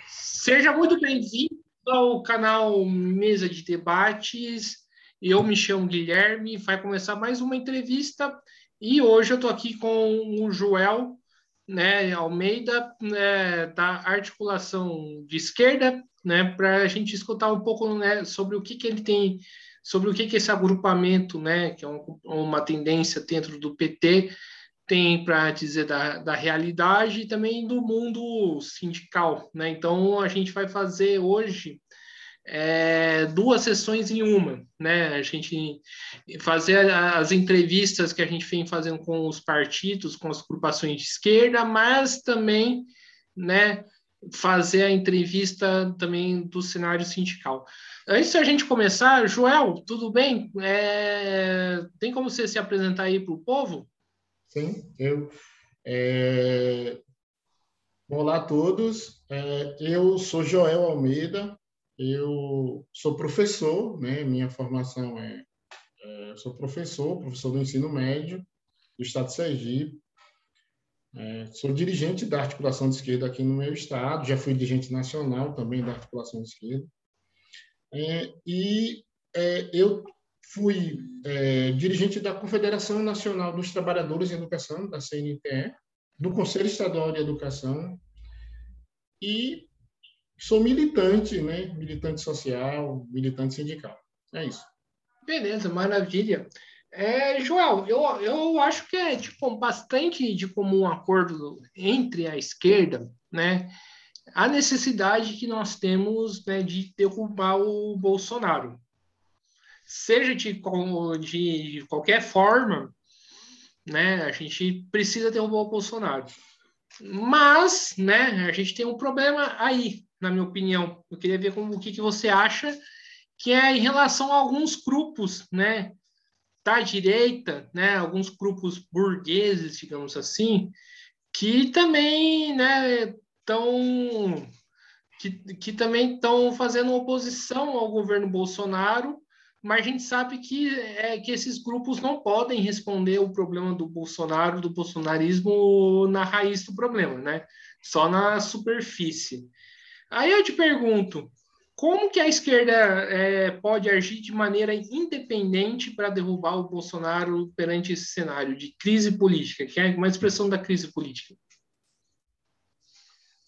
Seja muito bem-vindo ao canal Mesa de Debates. Eu me chamo Guilherme, vai começar mais uma entrevista e hoje eu estou aqui com o Joel, né, Almeida, né, da articulação de esquerda, né, para a gente escutar um pouco, né, sobre o que ele tem, sobre o que esse agrupamento, né, que é uma tendência dentro do PT, tem para dizer da realidade e também do mundo sindical, né? Então a gente vai fazer hoje duas sessões em uma, né? A gente fazer as entrevistas que a gente vem fazendo com os partidos, com as agrupações de esquerda, mas também, né, fazer a entrevista também do cenário sindical. Antes da gente começar, Joel, tudo bem? Tem como você se apresentar aí para o povo? Sim, é, olá a todos. Eu sou Joel Almeida, eu sou professor, né? Minha formação eu sou professor do ensino médio do estado de Sergipe. Sou dirigente da articulação de esquerda aqui no meu estado, já fui dirigente nacional também da articulação de esquerda. Eu fui dirigente da Confederação Nacional dos Trabalhadores em Educação, da CNTE, do Conselho Estadual de Educação e sou militante, né? Militante social, militante sindical. É isso. Beleza, maravilha. Joel, eu acho que é tipo, bastante de comum acordo entre a esquerda, né, a necessidade que nós temos, né, de derrubar o Bolsonaro. Seja de qualquer forma, né, a gente precisa derrubar o Bolsonaro. Mas, né, a gente tem um problema aí, na minha opinião. Eu queria ver o que você acha, que é em relação a alguns grupos, né, da direita, né, alguns grupos burgueses, digamos assim, que também, né, estão que também estão fazendo oposição ao governo Bolsonaro, mas a gente sabe que esses grupos não podem responder o problema do Bolsonaro, do bolsonarismo na raiz do problema, né? Só na superfície. Aí eu te pergunto, como que a esquerda pode agir de maneira independente para derrubar o Bolsonaro perante esse cenário de crise política, que é uma expressão da crise política?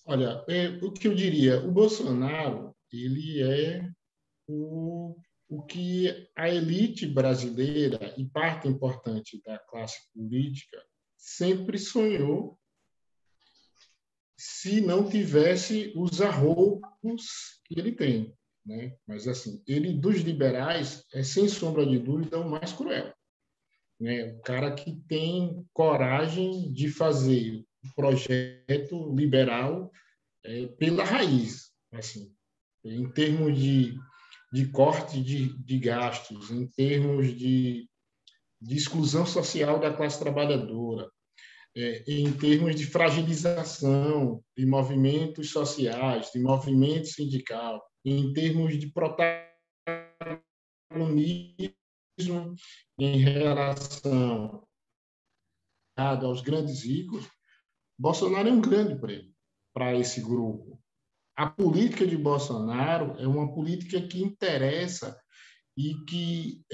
Olha, o que eu diria, o Bolsonaro, ele é o que a elite brasileira e parte importante da classe política sempre sonhou se não tivesse os arroubos que ele tem, né? Mas assim, ele dos liberais é sem sombra de dúvida o mais cruel, né? O cara que tem coragem de fazer o projeto liberal pela raiz, assim, em termos de corte de gastos, em termos de exclusão social da classe trabalhadora, em termos de fragilização de movimentos sociais, de movimento sindical, em termos de protagonismo em relação aos grandes ricos, Bolsonaro é um grande prêmio para esse grupo. A política de Bolsonaro é uma política que interessa e que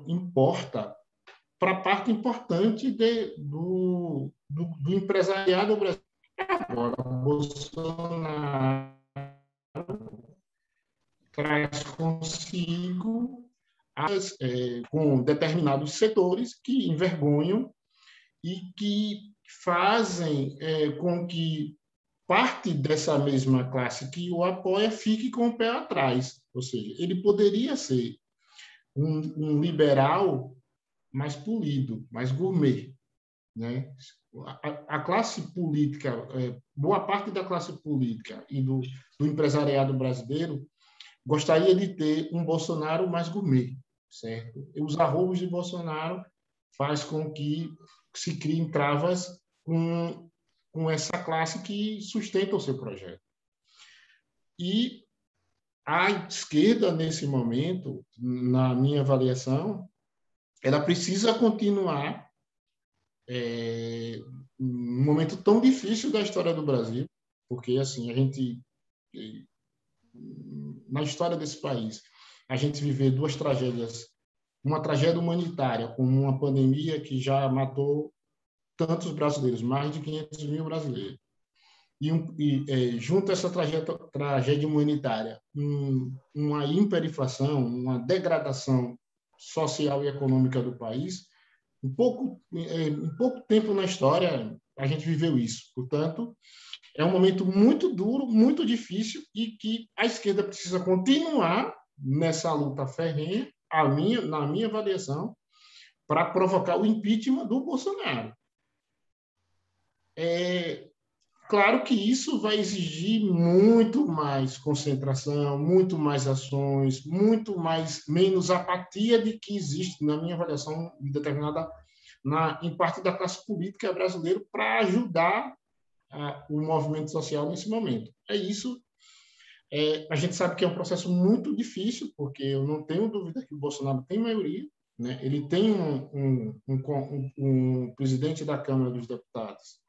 importa para parte importante do empresariado brasileiro. Agora, Bolsonaro traz consigo com determinados setores que envergonham e que fazem com que parte dessa mesma classe que o apoia fique com o pé atrás. Ou seja, ele poderia ser um liberal mais polido, mais gourmet, né? A classe política, boa parte da classe política e do empresariado brasileiro gostaria de ter um Bolsonaro mais gourmet, certo? E os arroubos de Bolsonaro faz com que se criem travas com essa classe que sustenta o seu projeto. E a esquerda, nesse momento, na minha avaliação, ela precisa continuar, num momento tão difícil da história do Brasil, porque assim, na história desse país, a gente viver duas tragédias, uma tragédia humanitária, como uma pandemia que já matou tantos brasileiros, mais de 500 mil brasileiros, junto a essa tragédia humanitária, uma hiperinflação, uma degradação social e econômica do país, em pouco tempo na história a gente viveu isso. Portanto, é um momento muito duro, muito difícil e que a esquerda precisa continuar nessa luta ferrenha, na minha avaliação, para provocar o impeachment do Bolsonaro. Claro que isso vai exigir muito mais concentração, muito mais ações, menos apatia de que existe, na minha avaliação, determinada em parte da classe política brasileira para ajudar o movimento social nesse momento. É isso. A gente sabe que é um processo muito difícil, porque eu não tenho dúvida que o Bolsonaro tem maioria, né? Ele tem um presidente da Câmara dos Deputados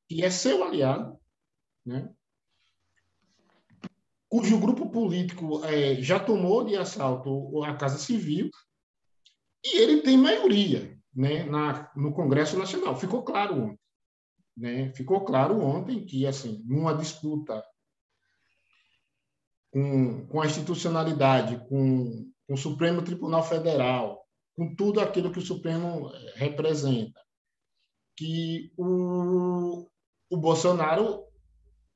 que é seu aliado, né? Cujo grupo político já tomou de assalto a Casa Civil, e ele tem maioria, né, no Congresso Nacional. Ficou claro ontem. Né? Ficou claro ontem que, assim, numa disputa com a institucionalidade, com o Supremo Tribunal Federal, com tudo aquilo que o Supremo representa, que o Bolsonaro,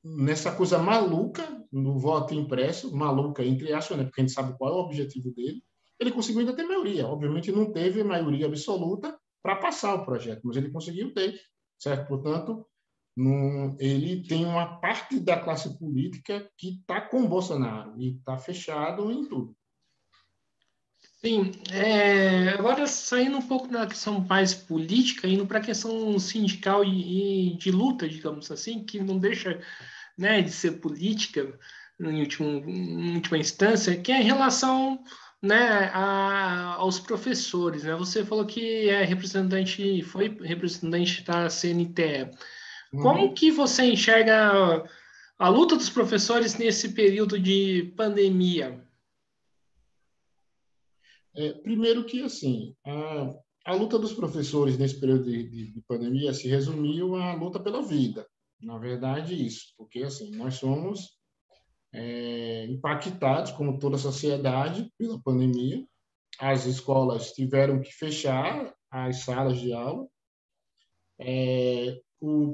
nessa coisa maluca, no voto impresso, maluca entre aspas, né, porque a gente sabe qual é o objetivo dele, ele conseguiu ainda ter maioria. Obviamente não teve maioria absoluta para passar o projeto, mas ele conseguiu ter, certo? Portanto, ele tem uma parte da classe política que está com o Bolsonaro e está fechado em tudo. Sim, agora saindo um pouco da questão mais política, indo para a questão sindical e de luta, digamos assim, que não deixa, né, de ser política em última instância, que é em relação, né, aos professores, né? Você falou que foi representante da CNTE. Como que você enxerga a luta dos professores nesse período de pandemia? Primeiro que, assim, a luta dos professores nesse período de pandemia se resumiu à luta pela vida. Na verdade, isso, porque, assim, nós somos impactados, como toda a sociedade, pela pandemia. As escolas tiveram que fechar as salas de aula.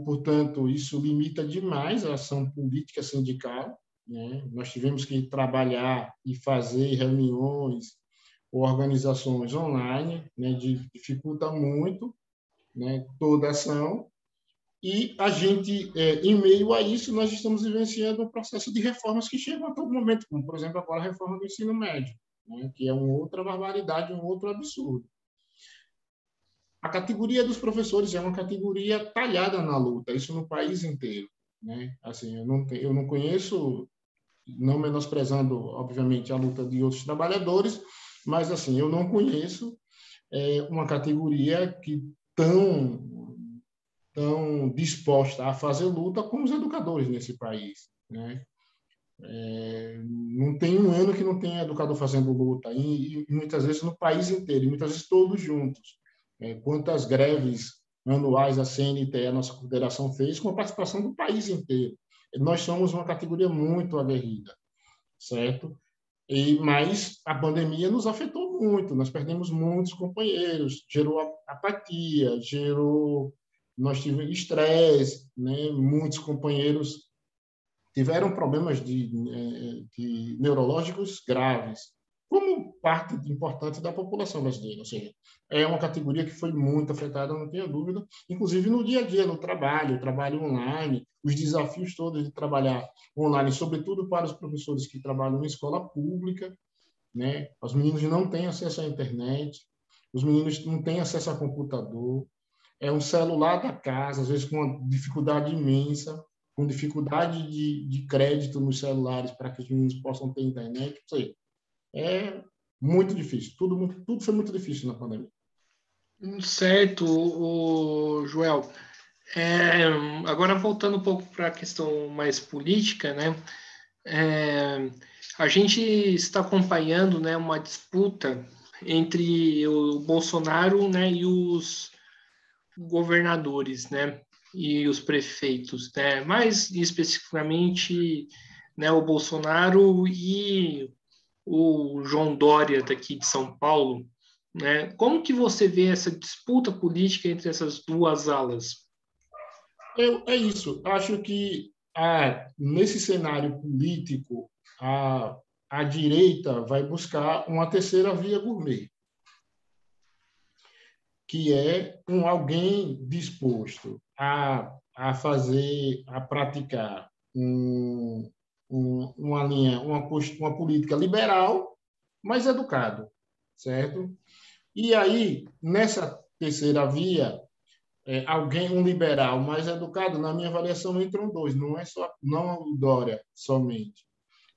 Portanto, isso limita demais a ação política sindical, né? Nós tivemos que trabalhar e fazer reuniões ou organizações online, né? Dificulta muito, né, toda a ação. E a gente, em meio a isso, nós estamos vivenciando um processo de reformas que chegam a todo momento, como, por exemplo, agora a reforma do ensino médio, né, que é uma outra barbaridade, um outro absurdo. A categoria dos professores é uma categoria talhada na luta, isso no país inteiro. Né? Assim, eu não conheço, não menosprezando, obviamente, a luta de outros trabalhadores, mas assim, eu não conheço uma categoria que tão disposta a fazer luta como os educadores nesse país. Né? Não tem um ano que não tenha educador fazendo luta, e muitas vezes no país inteiro, e muitas vezes todos juntos. Quantas greves anuais a CNTE, a nossa federação, fez com a participação do país inteiro. Nós somos uma categoria muito aguerrida, certo? Mas a pandemia nos afetou muito, nós perdemos muitos companheiros, gerou apatia, nós tivemos estresse, né? Muitos companheiros tiveram problemas de neurológicos graves, como parte importante da população brasileira. Ou seja, é uma categoria que foi muito afetada, não tenho dúvida, inclusive no dia a dia, no trabalho online, os desafios todos de trabalhar online, sobretudo para os professores que trabalham em escola pública, né? Os meninos não têm acesso à internet, os meninos não têm acesso a computador, é um celular da casa, às vezes com uma dificuldade imensa, com dificuldade de crédito nos celulares para que os meninos possam ter internet. Isso aí. É muito difícil. Tudo foi muito difícil na pandemia. Certo, Joel. Agora, voltando um pouco para a questão mais política, né? A gente está acompanhando, né, uma disputa entre o Bolsonaro, né, e os governadores, né, e os prefeitos, né? Mais especificamente, né, o Bolsonaro e o João Dória daqui de São Paulo, né? Como que você vê essa disputa política entre essas duas alas? É isso. Acho que nesse cenário político, a direita vai buscar uma terceira via gourmet, que é alguém disposto a fazer, a praticar uma linha, uma política liberal, mas educado, certo? E aí, nessa terceira via, um liberal mais educado, na minha avaliação, entram dois, não o Dória somente.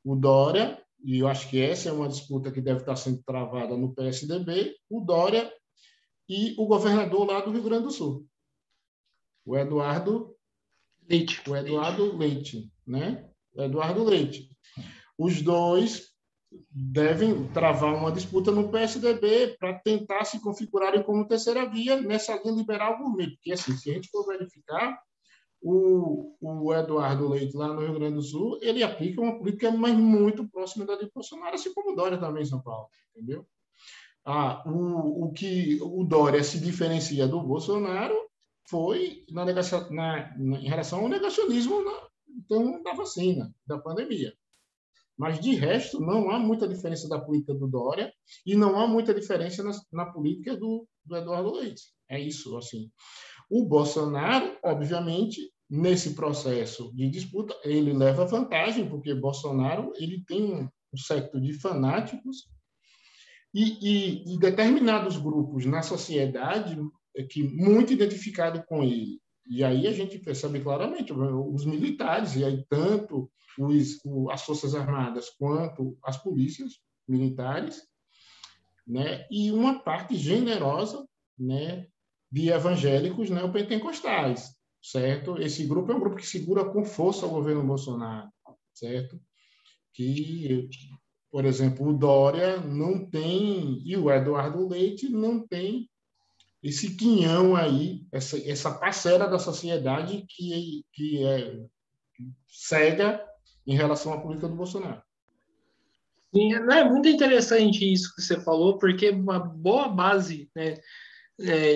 O Dória, e eu acho que essa é uma disputa que deve estar sendo travada no PSDB, o Dória e o governador lá do Rio Grande do Sul, o Eduardo Leite. Leite, né? O Eduardo Leite. Os dois devem travar uma disputa no PSDB para tentar se configurarem como terceira via nessa linha liberal gourmet. Porque, assim, se a gente for verificar, o Eduardo Leite, lá no Rio Grande do Sul, ele aplica uma política mas muito próxima da de Bolsonaro, assim como o Dória também em São Paulo, entendeu? O que o Dória se diferencia do Bolsonaro foi em relação ao negacionismo da vacina, da pandemia. Mas, de resto, não há muita diferença da política do Dória e não há muita diferença na política do Eduardo Leite. É isso, assim. O Bolsonaro, obviamente, nesse processo de disputa, ele leva vantagem, porque Bolsonaro ele tem um secto de fanáticos e determinados grupos na sociedade que muito identificado com ele. E aí a gente percebe claramente os militares, e aí tanto as Forças Armadas quanto as polícias militares, né? E uma parte generosa, né, de evangélicos neopentecostais, certo? Esse grupo é um grupo que segura com força o governo Bolsonaro, certo? Que, por exemplo, o Dória não tem, e o Eduardo Leite não tem esse quinhão aí, essa parcela da sociedade que é cega em relação à política do Bolsonaro. Sim, é muito interessante isso que você falou, porque uma boa base, né,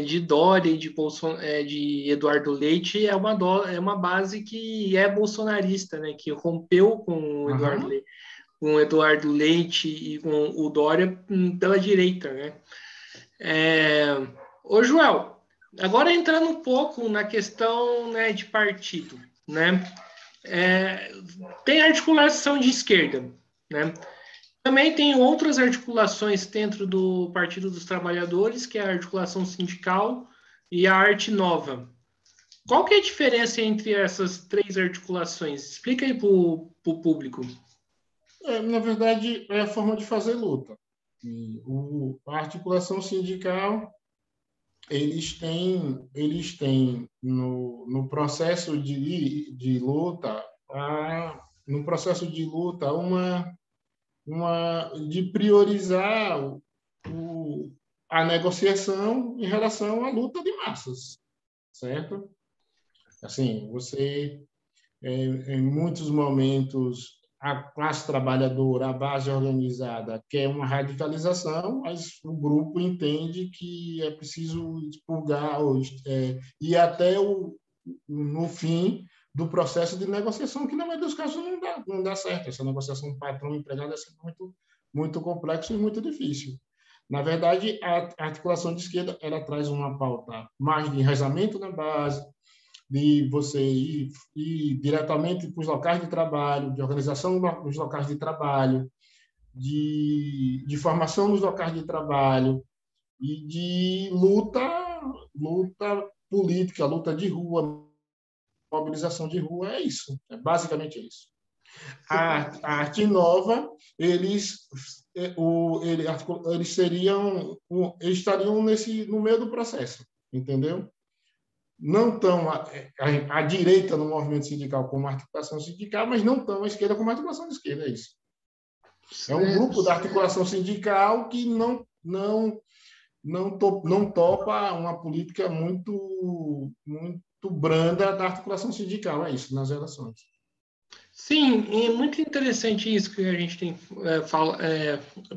de Dória e de Eduardo Leite é uma base que é bolsonarista, né, que rompeu com com o Eduardo Leite e com o Dória pela direita, né? Ô, Joel, agora entrando um pouco na questão, né, de partido, né? É, tem articulação de esquerda, né? Também tem outras articulações dentro do Partido dos Trabalhadores, que é a articulação sindical e a Arte Nova. Qual que é a diferença entre essas três articulações? Explica aí para o público. Na verdade, é a forma de fazer luta. A articulação sindical, eles têm no processo de luta, no processo de luta, de priorizar a negociação em relação à luta de massas, certo? Assim, em muitos momentos, a classe trabalhadora, a base organizada, quer uma radicalização, mas o grupo entende que é preciso expurgar, ir até no fim do processo de negociação, que na maioria dos casos não dá certo. Essa negociação patrão-empregado é sempre muito complexo e muito difícil. Na verdade, a articulação de esquerda ela traz uma pauta mais de enraizamento na base, de você ir diretamente para os locais de trabalho, de organização dos locais de trabalho, de formação nos locais de trabalho e de luta política, luta de rua, mobilização de rua, é isso, é basicamente isso. A Arte Nova, eles estariam no meio do processo, entendeu? não tão à direita no movimento sindical como a articulação sindical, mas não tão à esquerda como a articulação de esquerda, é isso. É um grupo da articulação sindical que não topa uma política muito branda da articulação sindical, é isso, nas relações. Sim, é muito interessante isso que a gente tem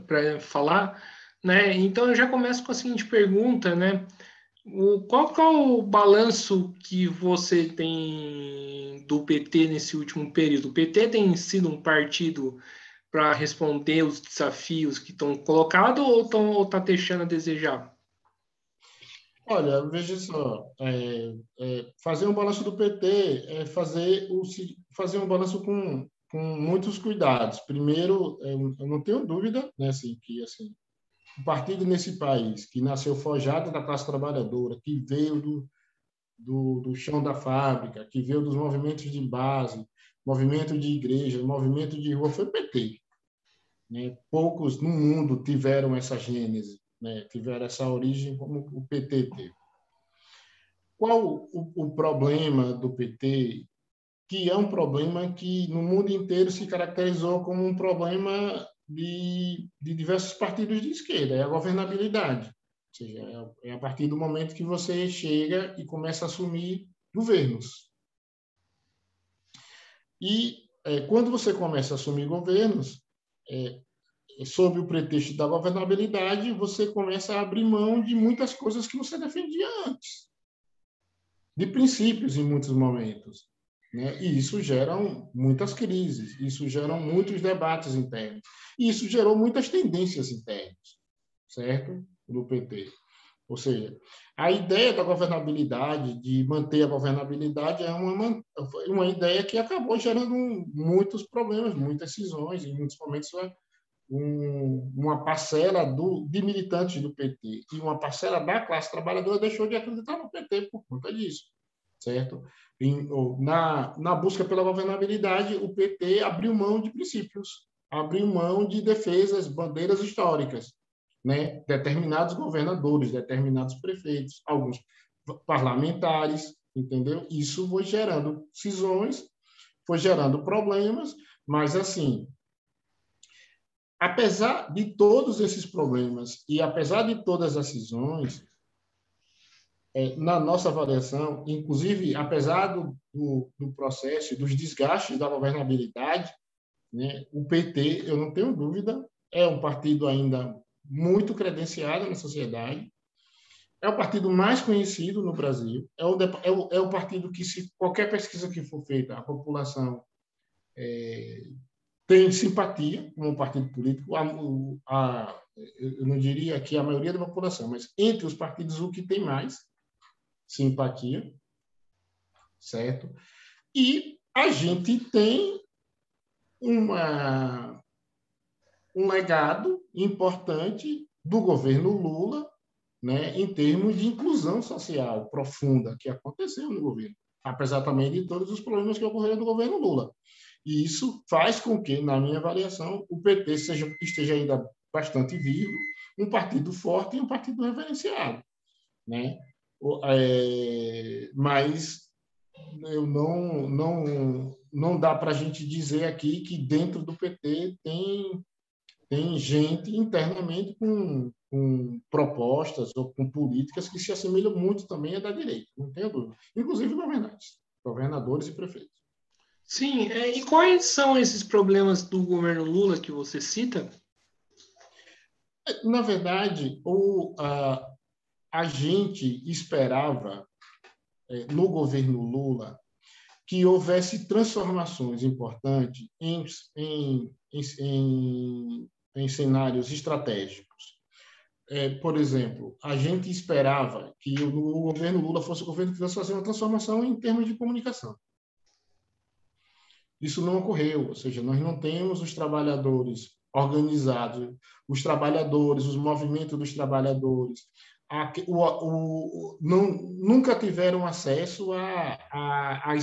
para falar, né? Então eu já começo com a seguinte pergunta, né? Qual que é o balanço que você tem do PT nesse último período? O PT tem sido um partido para responder os desafios que estão colocados ou está deixando a desejar? Olha, veja só, fazer um balanço do PT é fazer um balanço com muitos cuidados. Primeiro, eu não tenho dúvida, né, assim, que assim, o partido nesse país, que nasceu forjado da classe trabalhadora, que veio do chão da fábrica, que veio dos movimentos de base, movimento de igreja, movimento de rua, foi o PT. Né? Poucos no mundo tiveram essa gênese, né? Tiveram essa origem como o PT teve. Qual o problema do PT? Que é um problema que no mundo inteiro se caracterizou como um problema de diversos partidos de esquerda, é a governabilidade. Ou seja, é a partir do momento que você chega e começa a assumir governos. E quando você começa a assumir governos, sob o pretexto da governabilidade, você começa a abrir mão de muitas coisas que você defendia antes, de princípios em muitos momentos. Né? E isso gera muitas crises, isso gera muitos debates internos, e isso gerou muitas tendências internas, certo? No PT. Ou seja, a ideia da governabilidade, de manter a governabilidade, é uma ideia que acabou gerando muitos problemas, muitas cisões, em muitos momentos uma parcela de militantes do PT e uma parcela da classe trabalhadora deixou de acreditar no PT por conta disso, certo? Na busca pela governabilidade, o PT abriu mão de princípios, abriu mão de defesas, bandeiras históricas, né? Determinados governadores, determinados prefeitos, alguns parlamentares, entendeu? Isso foi gerando cisões, foi gerando problemas, mas assim, apesar de todos esses problemas e apesar de todas as cisões, na nossa avaliação, inclusive, apesar do processo, dos desgastes da governabilidade, né, o PT, eu não tenho dúvida, é um partido ainda muito credenciado na sociedade, é o partido mais conhecido no Brasil, é o partido que, se qualquer pesquisa que for feita, a população tem simpatia com o partido político, eu não diria que a maioria da população, mas entre os partidos o que tem mais simpatia, certo? E a gente tem um legado importante do governo Lula, né, em termos de inclusão social profunda que aconteceu no governo, apesar também de todos os problemas que ocorreram no governo Lula. E isso faz com que, na minha avaliação, o PT esteja ainda bastante vivo, um partido forte e um partido referenciado, né? Mas eu não dá para a gente dizer aqui que dentro do PT tem gente internamente com propostas ou com políticas que se assemelham muito também à da direita, não tenho dúvida. Inclusive governadores e prefeitos. Sim, e quais são esses problemas do governo Lula que você cita? Na verdade, a gente esperava, no governo Lula, que houvesse transformações importantes em cenários estratégicos. Por exemplo, a gente esperava que o governo Lula fosse o governo que fosse fazer uma transformação em termos de comunicação. Isso não ocorreu, ou seja, nós não temos os trabalhadores organizados, os movimentos dos trabalhadores, nunca tiveram acesso a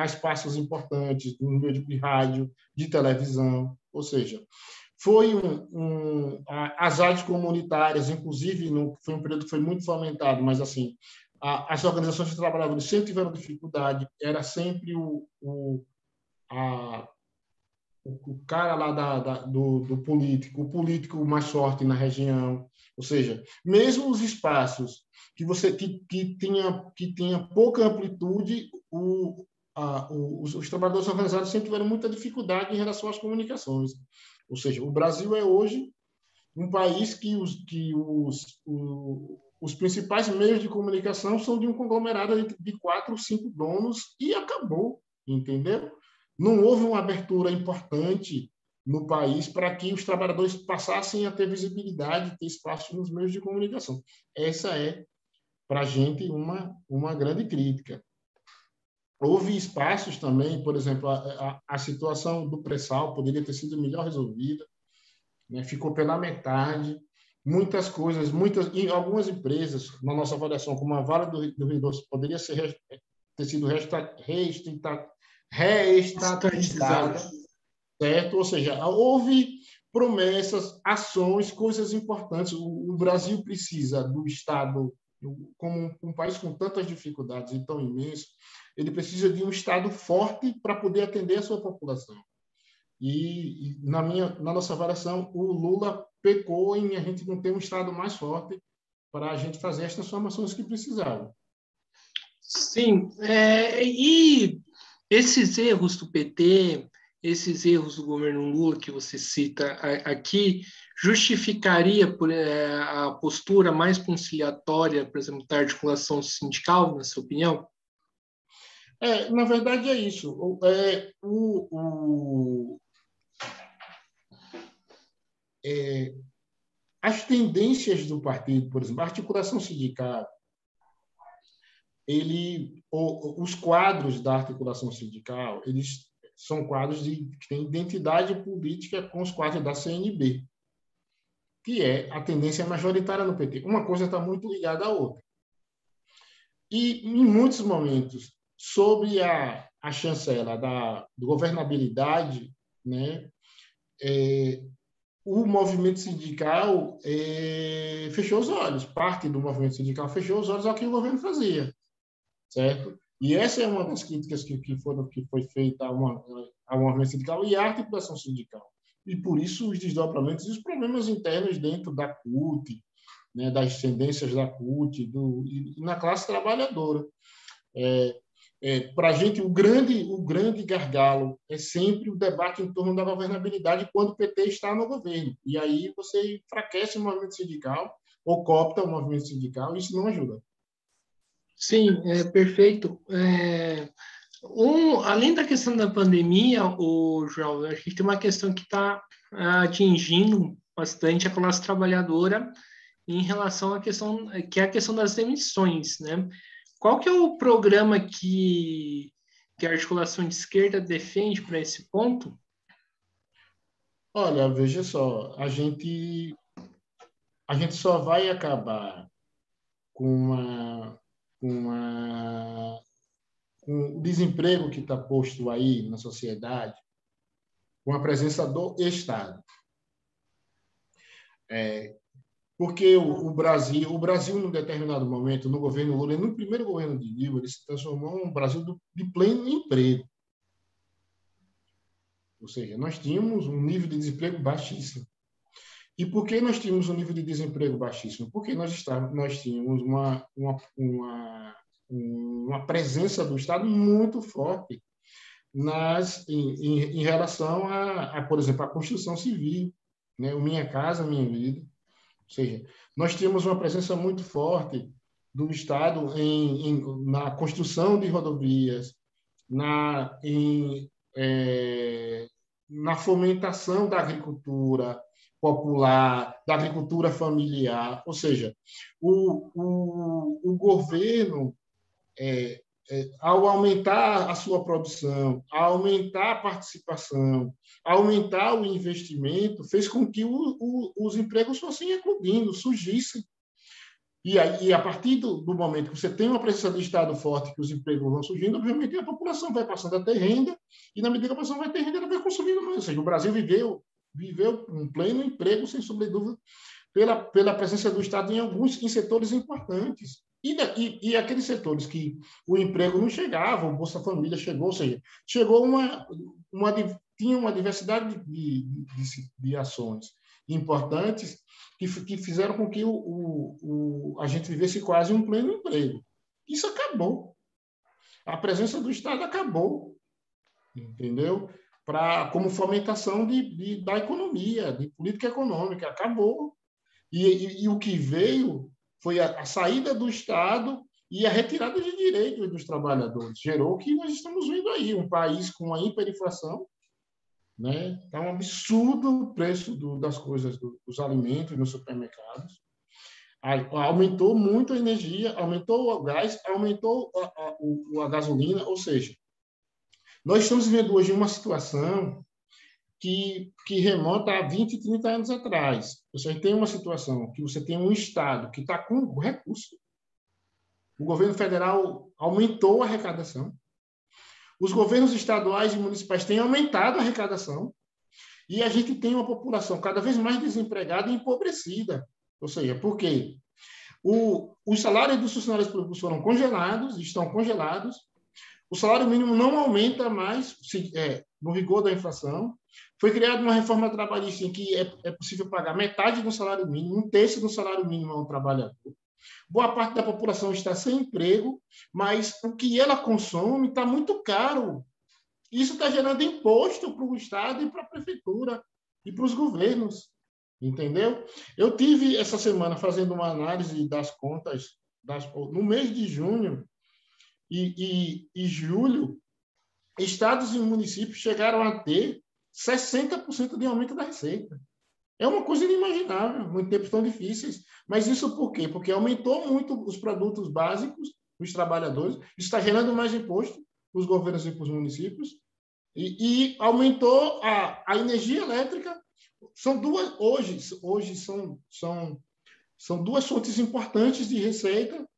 espaços importantes no meio de rádio, de televisão, ou seja, foi as rádios comunitárias, inclusive, foi um período que foi muito fomentado, mas assim, as organizações de trabalhadores sempre tiveram dificuldade, era sempre o cara lá do político, o político mais forte na região. Ou seja, mesmo os espaços que tinha pouca amplitude, os trabalhadores organizados sempre tiveram muita dificuldade em relação às comunicações. Ou seja, o Brasil é hoje um país que os principais meios de comunicação são de um conglomerado de 4 ou 5 donos e acabou, entendeu? Não houve uma abertura importante no país para que os trabalhadores passassem a ter visibilidade, ter espaço nos meios de comunicação. Essa é, para a gente, uma grande crítica. Houve espaços também, por exemplo, a situação do pré-sal poderia ter sido melhor resolvida, né? Ficou pela metade. Muitas coisas, em algumas empresas, na nossa avaliação, como a Vale do Rio Doce, poderia ter sido reestatizada, certo? Ou seja, houve promessas, ações, coisas importantes. O Brasil precisa do Estado, como um país com tantas dificuldades e tão imenso, ele precisa de um Estado forte para poder atender a sua população. E na nossa avaliação, o Lula pecou em a gente não ter um Estado mais forte para a gente fazer as transformações que precisava. Sim, e esses erros do PT, esses erros do governo Lula que você cita aqui, justificaria a postura mais conciliatória, por exemplo, da articulação sindical, na sua opinião? Na verdade, é isso. As tendências do partido, por exemplo, a articulação sindical, os quadros da articulação sindical, eles são quadros que têm identidade política com os quadros da CNB, que é a tendência majoritária no PT. Uma coisa está muito ligada à outra. E, em muitos momentos, sobre a chancela da governabilidade, né, o movimento sindical fechou os olhos, parte do movimento sindical fechou os olhos ao que o governo fazia, certo? E essa é uma das críticas que foi feita ao movimento sindical e à articulação sindical. E, por isso, os desdobramentos e os problemas internos dentro da CUT, né, das tendências da CUT e na classe trabalhadora. Para a gente, o grande gargalo é sempre o debate em torno da governabilidade quando o PT está no governo. E aí você enfraquece o movimento sindical ou coopta o movimento sindical, e isso não ajuda. Sim, perfeito. Além da questão da pandemia, João, acho que tem uma questão que está atingindo bastante a classe trabalhadora em relação à questão, que é a questão das demissões, né? Qual que é o programa que a articulação de esquerda defende para esse ponto? Olha, veja só, a gente só vai acabar com o desemprego que está posto aí na sociedade com a presença do Estado. Porque o Brasil, num determinado momento, no governo Lula, no primeiro governo de Dilma, ele se transformou em um Brasil de pleno emprego. Ou seja, nós tínhamos um nível de desemprego baixíssimo. E por que nós tínhamos um nível de desemprego baixíssimo? Porque nós tínhamos uma presença do Estado muito forte em relação por exemplo, à construção civil, né? O Minha Casa Minha Vida. Ou seja, nós tínhamos uma presença muito forte do Estado na construção de rodovias, na fomentação da agricultura popular, da agricultura familiar. Ou seja, o governo, ao aumentar a sua produção, ao aumentar a participação, aumentar o investimento, fez com que os empregos fossem eclodindo, surgissem. E a partir do momento que você tem uma presença do Estado forte, que os empregos vão surgindo, obviamente a população vai passando a ter renda, e na medida que a população vai ter renda, ela vai consumindo mais. Ou seja, o Brasil viveu um pleno emprego, sem sombra de dúvida, pela presença do Estado em setores importantes. E aqueles setores que o emprego não chegava, o Bolsa Família chegou, ou seja, chegou tinha uma diversidade de ações importantes que fizeram com que a gente vivesse quase um pleno emprego. Isso acabou. A presença do Estado acabou, entendeu? Como fomentação da economia, de política econômica, acabou. E o que veio foi a saída do Estado e a retirada de direitos dos trabalhadores. Gerou o que nós estamos vendo aí, um país com uma hiperinflação, né? Está um absurdo o preço das coisas, dos alimentos nos supermercados. Aumentou muito a energia, aumentou o gás, aumentou a gasolina, ou seja, nós estamos vivendo hoje uma situação que remonta a 20, 30 anos atrás. Você tem uma situação que você tem um Estado que está com recurso, o governo federal aumentou a arrecadação, os governos estaduais e municipais têm aumentado a arrecadação, e a gente tem uma população cada vez mais desempregada e empobrecida. Ou seja, por quê? Os salários dos funcionários públicos foram congelados, estão congelados, o salário mínimo não aumenta mais no rigor da inflação. Foi criada uma reforma trabalhista em que é possível pagar metade do salário mínimo, um terço do salário mínimo a um trabalhador. Boa parte da população está sem emprego, mas o que ela consome está muito caro. Isso está gerando imposto para o Estado e para a prefeitura e para os governos, entendeu? Eu tive essa semana fazendo uma análise das contas no mês de junho e julho, estados e municípios chegaram a ter 60% de aumento da receita. É uma coisa inimaginável, em tempos tão difíceis. Mas isso por quê? Porque aumentou muito os produtos básicos dos trabalhadores, isso está gerando mais imposto para os governos e para os municípios, e aumentou a energia elétrica. São duas, hoje são duas fontes importantes de receita,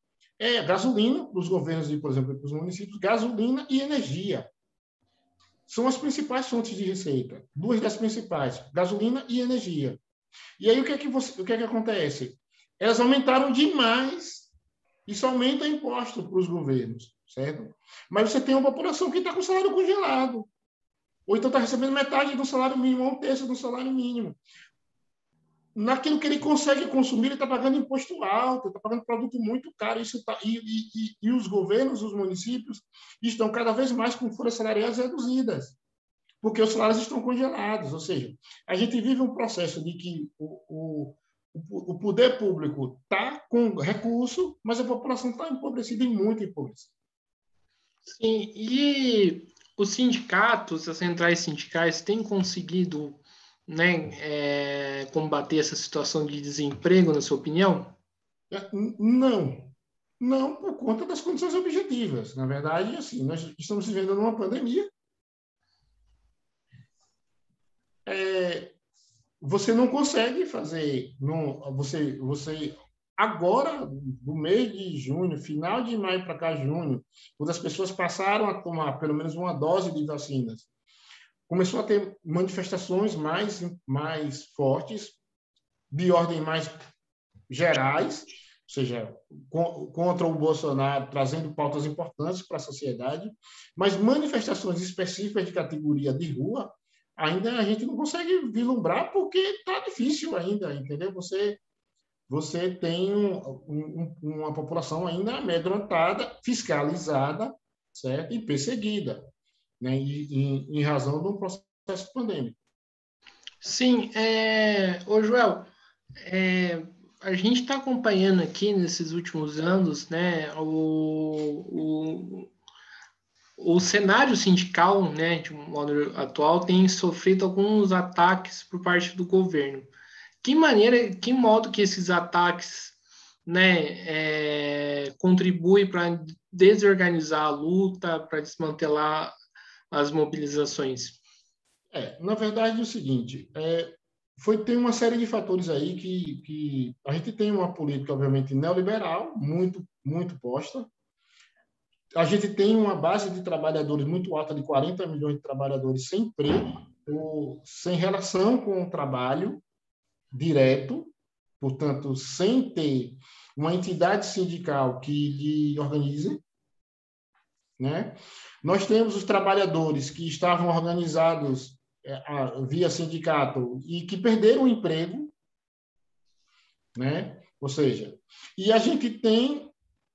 gasolina para os governos e, por exemplo, para os municípios, gasolina e energia. São as principais fontes de receita, duas das principais, gasolina e energia. E aí o que é que acontece? Elas aumentaram demais, isso aumenta imposto para os governos, certo? Mas você tem uma população que está com o salário congelado, ou então está recebendo metade do salário mínimo, ou um terço do salário mínimo. Naquilo que ele consegue consumir, ele está pagando imposto alto, está pagando produto muito caro, e os governos, os municípios, estão cada vez mais com folhas salariais reduzidas, porque os salários estão congelados. Ou seja, a gente vive um processo de que o poder público está com recurso, mas a população está empobrecida e muito empobrecida. Sim, e os sindicatos, as centrais sindicais, têm conseguido, né, combater essa situação de desemprego, na sua opinião? Não por conta das condições objetivas. Na verdade, assim, nós estamos vivendo numa pandemia. Você não consegue fazer, você agora, no mês de junho, final de maio para cá, junho, quando as pessoas passaram a tomar pelo menos uma dose de vacinas, começou a ter manifestações mais fortes, de ordem mais gerais, ou seja, contra o Bolsonaro, trazendo pautas importantes para a sociedade, mas manifestações específicas de categoria de rua, ainda a gente não consegue vislumbrar porque está difícil ainda, entendeu? Você tem uma população ainda amedrontada, fiscalizada, certo? E perseguida, né? Em razão de um processo pandêmico. Sim, ô Joel, a gente está acompanhando aqui nesses últimos anos, né, o cenário sindical, né, de um modo atual, tem sofrido alguns ataques por parte do governo. Que modo que esses ataques, né, contribuem para desorganizar a luta, para desmantelar as mobilizações? Na verdade, é o seguinte, tem uma série de fatores aí que a gente tem uma política, obviamente, neoliberal, muito, muito posta. A gente tem uma base de trabalhadores muito alta, de 40 milhões de trabalhadores sem emprego, ou sem relação com o trabalho direto, portanto, sem ter uma entidade sindical que lhe organize, né? Nós temos os trabalhadores que estavam organizados via sindicato e que perderam o emprego, né? Ou seja, e a gente tem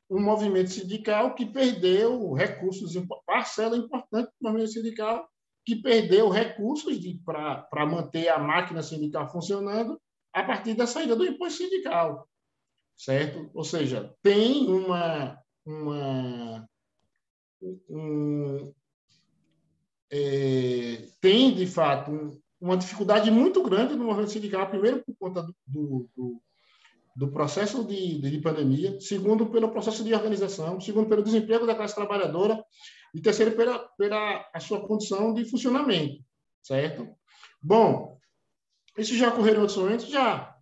um movimento sindical que perdeu recursos, parcela importante do movimento sindical, que perdeu recursos para manter a máquina sindical funcionando a partir da saída do imposto sindical, certo? Ou seja, tem tem, de fato, uma dificuldade muito grande no movimento sindical, primeiro por conta do processo de pandemia, segundo, pelo processo de organização, segundo, pelo desemprego da classe trabalhadora, e terceiro, pela a sua condição de funcionamento, certo? Bom, isso já ocorreu em outros momentos? Já.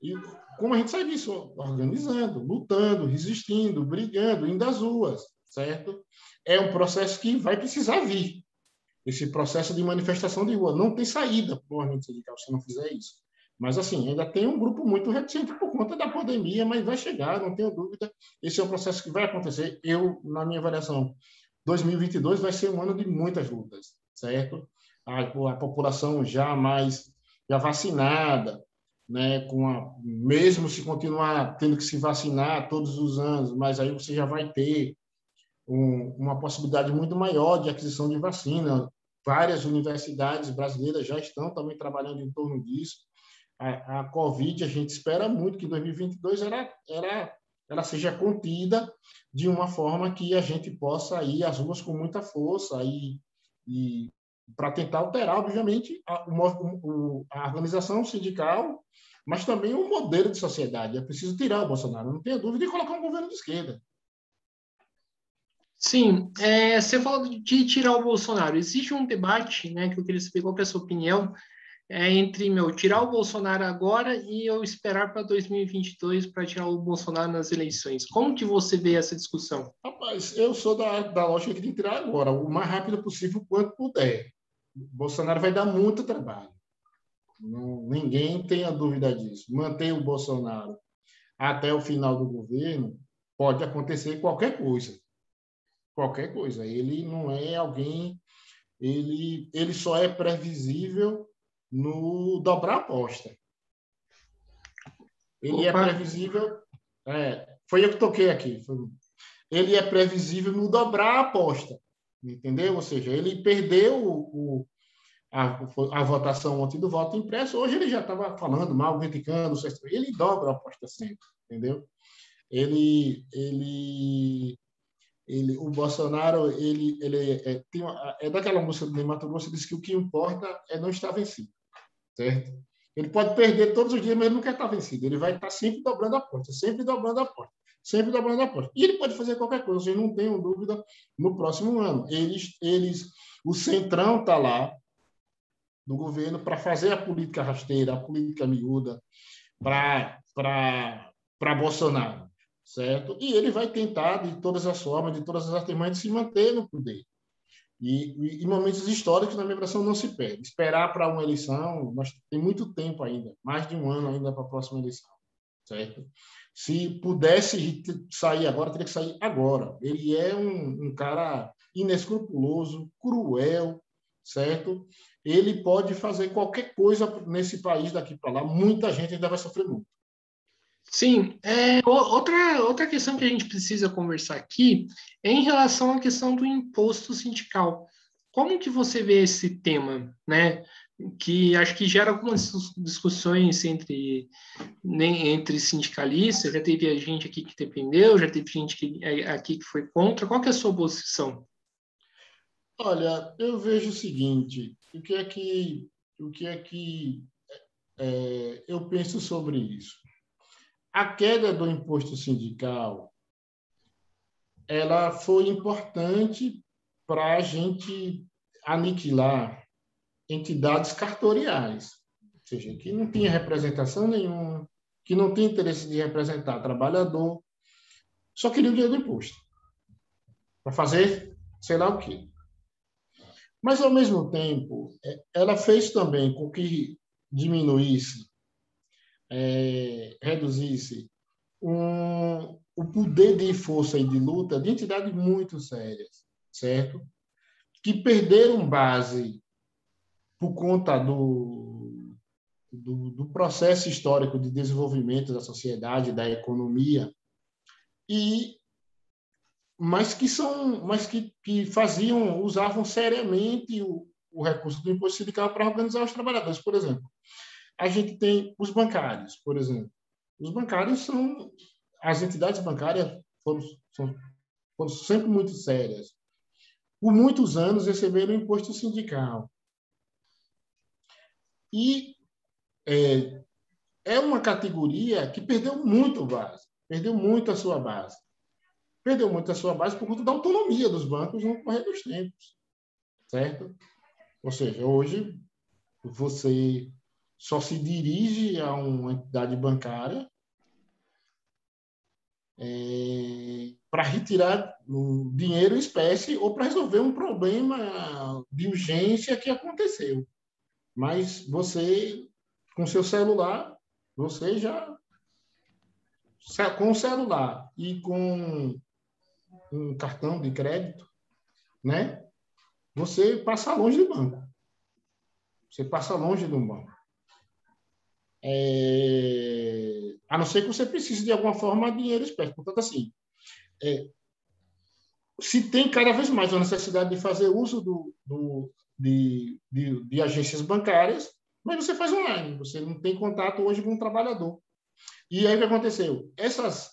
E como a gente sai disso? Organizando, lutando, resistindo, brigando, indo às ruas, certo? É um processo que vai precisar vir. Esse processo de manifestação de rua. Não tem saída para o movimento sindical se não fizer isso. Mas, assim, ainda tem um grupo muito reticente por conta da pandemia, mas vai chegar, não tenho dúvida. Esse é um processo que vai acontecer. Eu, na minha avaliação, 2022 vai ser um ano de muitas lutas, certo? A população já vacinada, né? Mesmo se continuar tendo que se vacinar todos os anos, mas aí você já vai ter uma possibilidade muito maior de aquisição de vacina. Várias universidades brasileiras já estão também trabalhando em torno disso. A Covid, a gente espera muito que em 2022 ela seja contida de uma forma que a gente possa ir às ruas com muita força e para tentar alterar, obviamente, a organização sindical, mas também o modelo de sociedade. É preciso tirar o Bolsonaro, não tenha dúvida, e colocar um governo de esquerda. Sim, você falou de tirar o Bolsonaro. Existe um debate, né, que eu queria saber qual que é a sua opinião, entre tirar o Bolsonaro agora e eu esperar para 2022 para tirar o Bolsonaro nas eleições. Como que você vê essa discussão? Rapaz, eu sou da lógica que tem que tirar agora, o mais rápido possível, quanto puder. O Bolsonaro vai dar muito trabalho. Ninguém tenha dúvida disso. Manter o Bolsonaro até o final do governo pode acontecer qualquer coisa. Qualquer coisa. Ele não é alguém... Ele só é previsível no dobrar a aposta. Ele é previsível... foi eu que toquei aqui. Ele é previsível no dobrar a aposta. Entendeu? Ou seja, ele perdeu a votação ontem do voto impresso. Hoje ele já estava falando mal, criticando. Ele dobra a aposta sempre. Entendeu? O Bolsonaro, é daquela música do Ney Matogrosso, diz que o que importa é não estar vencido, certo? Ele pode perder todos os dias, mas ele não quer estar vencido. Ele vai estar sempre dobrando a aposta, sempre dobrando a aposta, sempre dobrando a aposta. E ele pode fazer qualquer coisa, vocês não tenham dúvida, no próximo ano. O Centrão está lá, do governo, para fazer a política rasteira, a política miúda, para Bolsonaro. Certo? E ele vai tentar, de todas as formas, de todas as artimanhas, se manter no poder. E momentos históricos, na minha versão, não se perde. Esperar para uma eleição, nós tem muito tempo ainda, mais de um ano ainda para a próxima eleição. Certo? Se pudesse sair agora, teria que sair agora. Ele é um cara inescrupuloso, cruel, certo? Ele pode fazer qualquer coisa nesse país daqui para lá. Muita gente ainda vai sofrer muito. Sim, outra questão que a gente precisa conversar aqui é em relação à questão do imposto sindical. Como que você vê esse tema, né? Que acho que gera algumas discussões entre sindicalistas, já teve gente aqui que defendeu, já teve gente aqui que foi contra. Qual que é a sua posição? Olha, eu vejo o seguinte, o que é que eu penso sobre isso? A queda do imposto sindical, ela foi importante para a gente aniquilar entidades cartoriais, ou seja, que não tinha representação nenhuma, que não tinha interesse de representar trabalhador, só queria o dinheiro do imposto para fazer sei lá o quê. Mas, ao mesmo tempo, ela fez também com que diminuísse reduzisse o poder de força e de luta de entidades muito sérias, certo? Que perderam base por conta do processo histórico de desenvolvimento da sociedade, da economia, mas que usavam seriamente o recurso do imposto sindical para organizar os trabalhadores. Por exemplo, a gente tem os bancários, por exemplo. Os bancários as entidades bancárias foram sempre muito sérias. Por muitos anos receberam imposto sindical. E é uma categoria que perdeu muito base, perdeu muito a sua base. Perdeu muito a sua base por conta da autonomia dos bancos no correr dos tempos, certo? Ou seja, hoje você só se dirige a uma entidade bancária para retirar o dinheiro em espécie ou para resolver um problema de urgência que aconteceu. Mas você, com seu celular, você já... Com o celular e com um cartão de crédito, né? Você passa longe do banco. Você passa longe do banco. A não ser que você precise, de alguma forma, de dinheiro espécie. Portanto, assim, se tem cada vez mais a necessidade de fazer uso de agências bancárias, mas você faz online. Você não tem contato hoje com o trabalhador. E aí o que aconteceu? Essas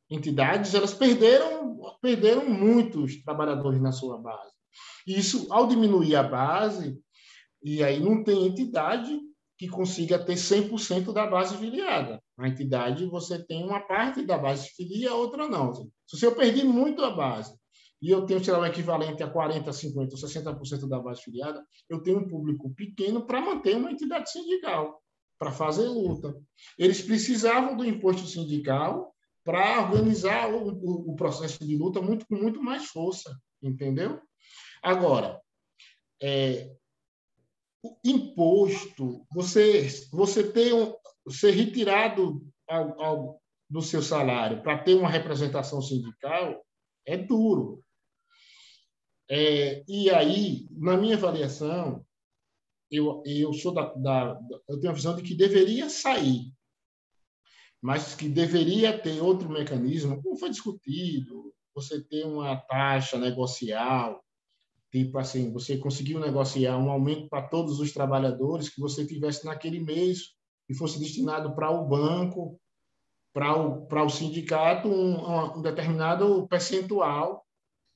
entidades, elas perderam muitos trabalhadores na sua base. Isso, ao diminuir a base, e aí não tem entidade que consiga ter 100% da base filiada. A entidade, você tem uma parte da base filia, a outra não. Se eu perdi muito a base e eu tenho, sei lá, um equivalente a 40%, 50% ou 60% da base filiada, eu tenho um público pequeno para manter uma entidade sindical, para fazer luta. Eles precisavam do imposto sindical para organizar o processo de luta com muito mais força, entendeu? Agora, o imposto, você ser retirado do seu salário para ter uma representação sindical é duro. E aí, na minha avaliação, eu tenho a visão de que deveria sair, mas que deveria ter outro mecanismo, como foi discutido, você ter uma taxa negocial, tipo assim, você conseguiu negociar um aumento para todos os trabalhadores que você tivesse naquele mês e fosse destinado para o banco, para o sindicato, um determinado percentual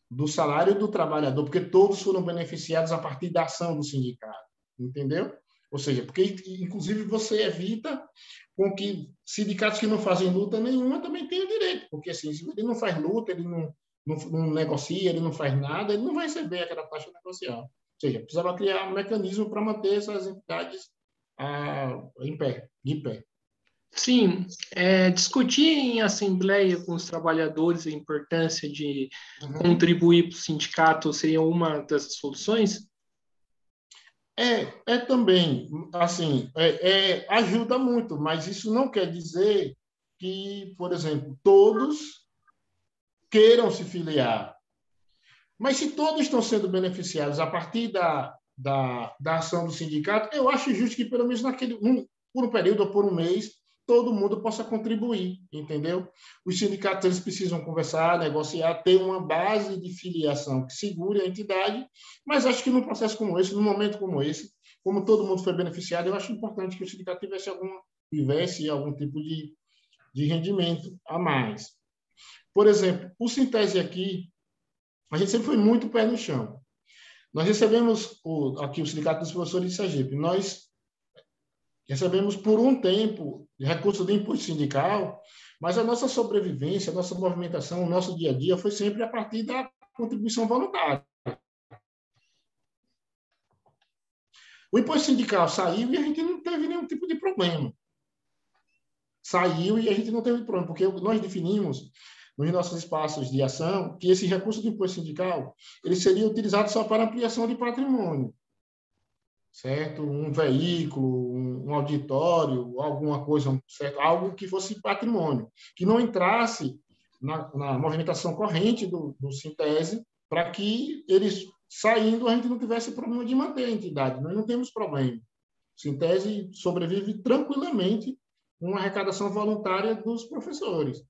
do salário do trabalhador, porque todos foram beneficiados a partir da ação do sindicato, entendeu? Ou seja, porque, inclusive, você evita com que sindicatos que não fazem luta nenhuma também tenham direito, porque assim, se ele não faz luta, ele não negocia, ele não faz nada, ele não vai receber aquela taxa negocial. Ou seja, precisava criar um mecanismo para manter essas entidades de pé. Sim, discutir em assembleia com os trabalhadores a importância de contribuir para o sindicato seria uma das soluções? Também, assim, ajuda muito, mas isso não quer dizer que, por exemplo, todos queiram se filiar. Mas se todos estão sendo beneficiados a partir da ação do sindicato, eu acho justo que, pelo menos por um período ou por um mês, todo mundo possa contribuir, entendeu? Os sindicatos eles precisam conversar, negociar, ter uma base de filiação que segure a entidade, mas acho que num processo como esse, num momento como esse, como todo mundo foi beneficiado, eu acho importante que o sindicato tivesse algum tipo de rendimento a mais. Por exemplo, o Sintese aqui, a gente sempre foi muito pé no chão. Nós recebemos aqui o Sindicato dos Professores de Sergipe, nós recebemos por um tempo recurso de imposto sindical, mas a nossa sobrevivência, a nossa movimentação, o nosso dia a dia foi sempre a partir da contribuição voluntária. O imposto sindical saiu e a gente não teve nenhum tipo de problema. Saiu e a gente não teve problema, porque nós definimos nos nossos espaços de ação que esse recurso de imposto sindical ele seria utilizado só para ampliação de patrimônio, certo? Um veículo, um auditório, alguma coisa, certo? Algo que fosse patrimônio, que não entrasse na movimentação corrente do Sintese, para que eles saindo a gente não tivesse problema de manter a entidade. Nós não temos problema. O Sintese sobrevive tranquilamente com uma arrecadação voluntária dos professores.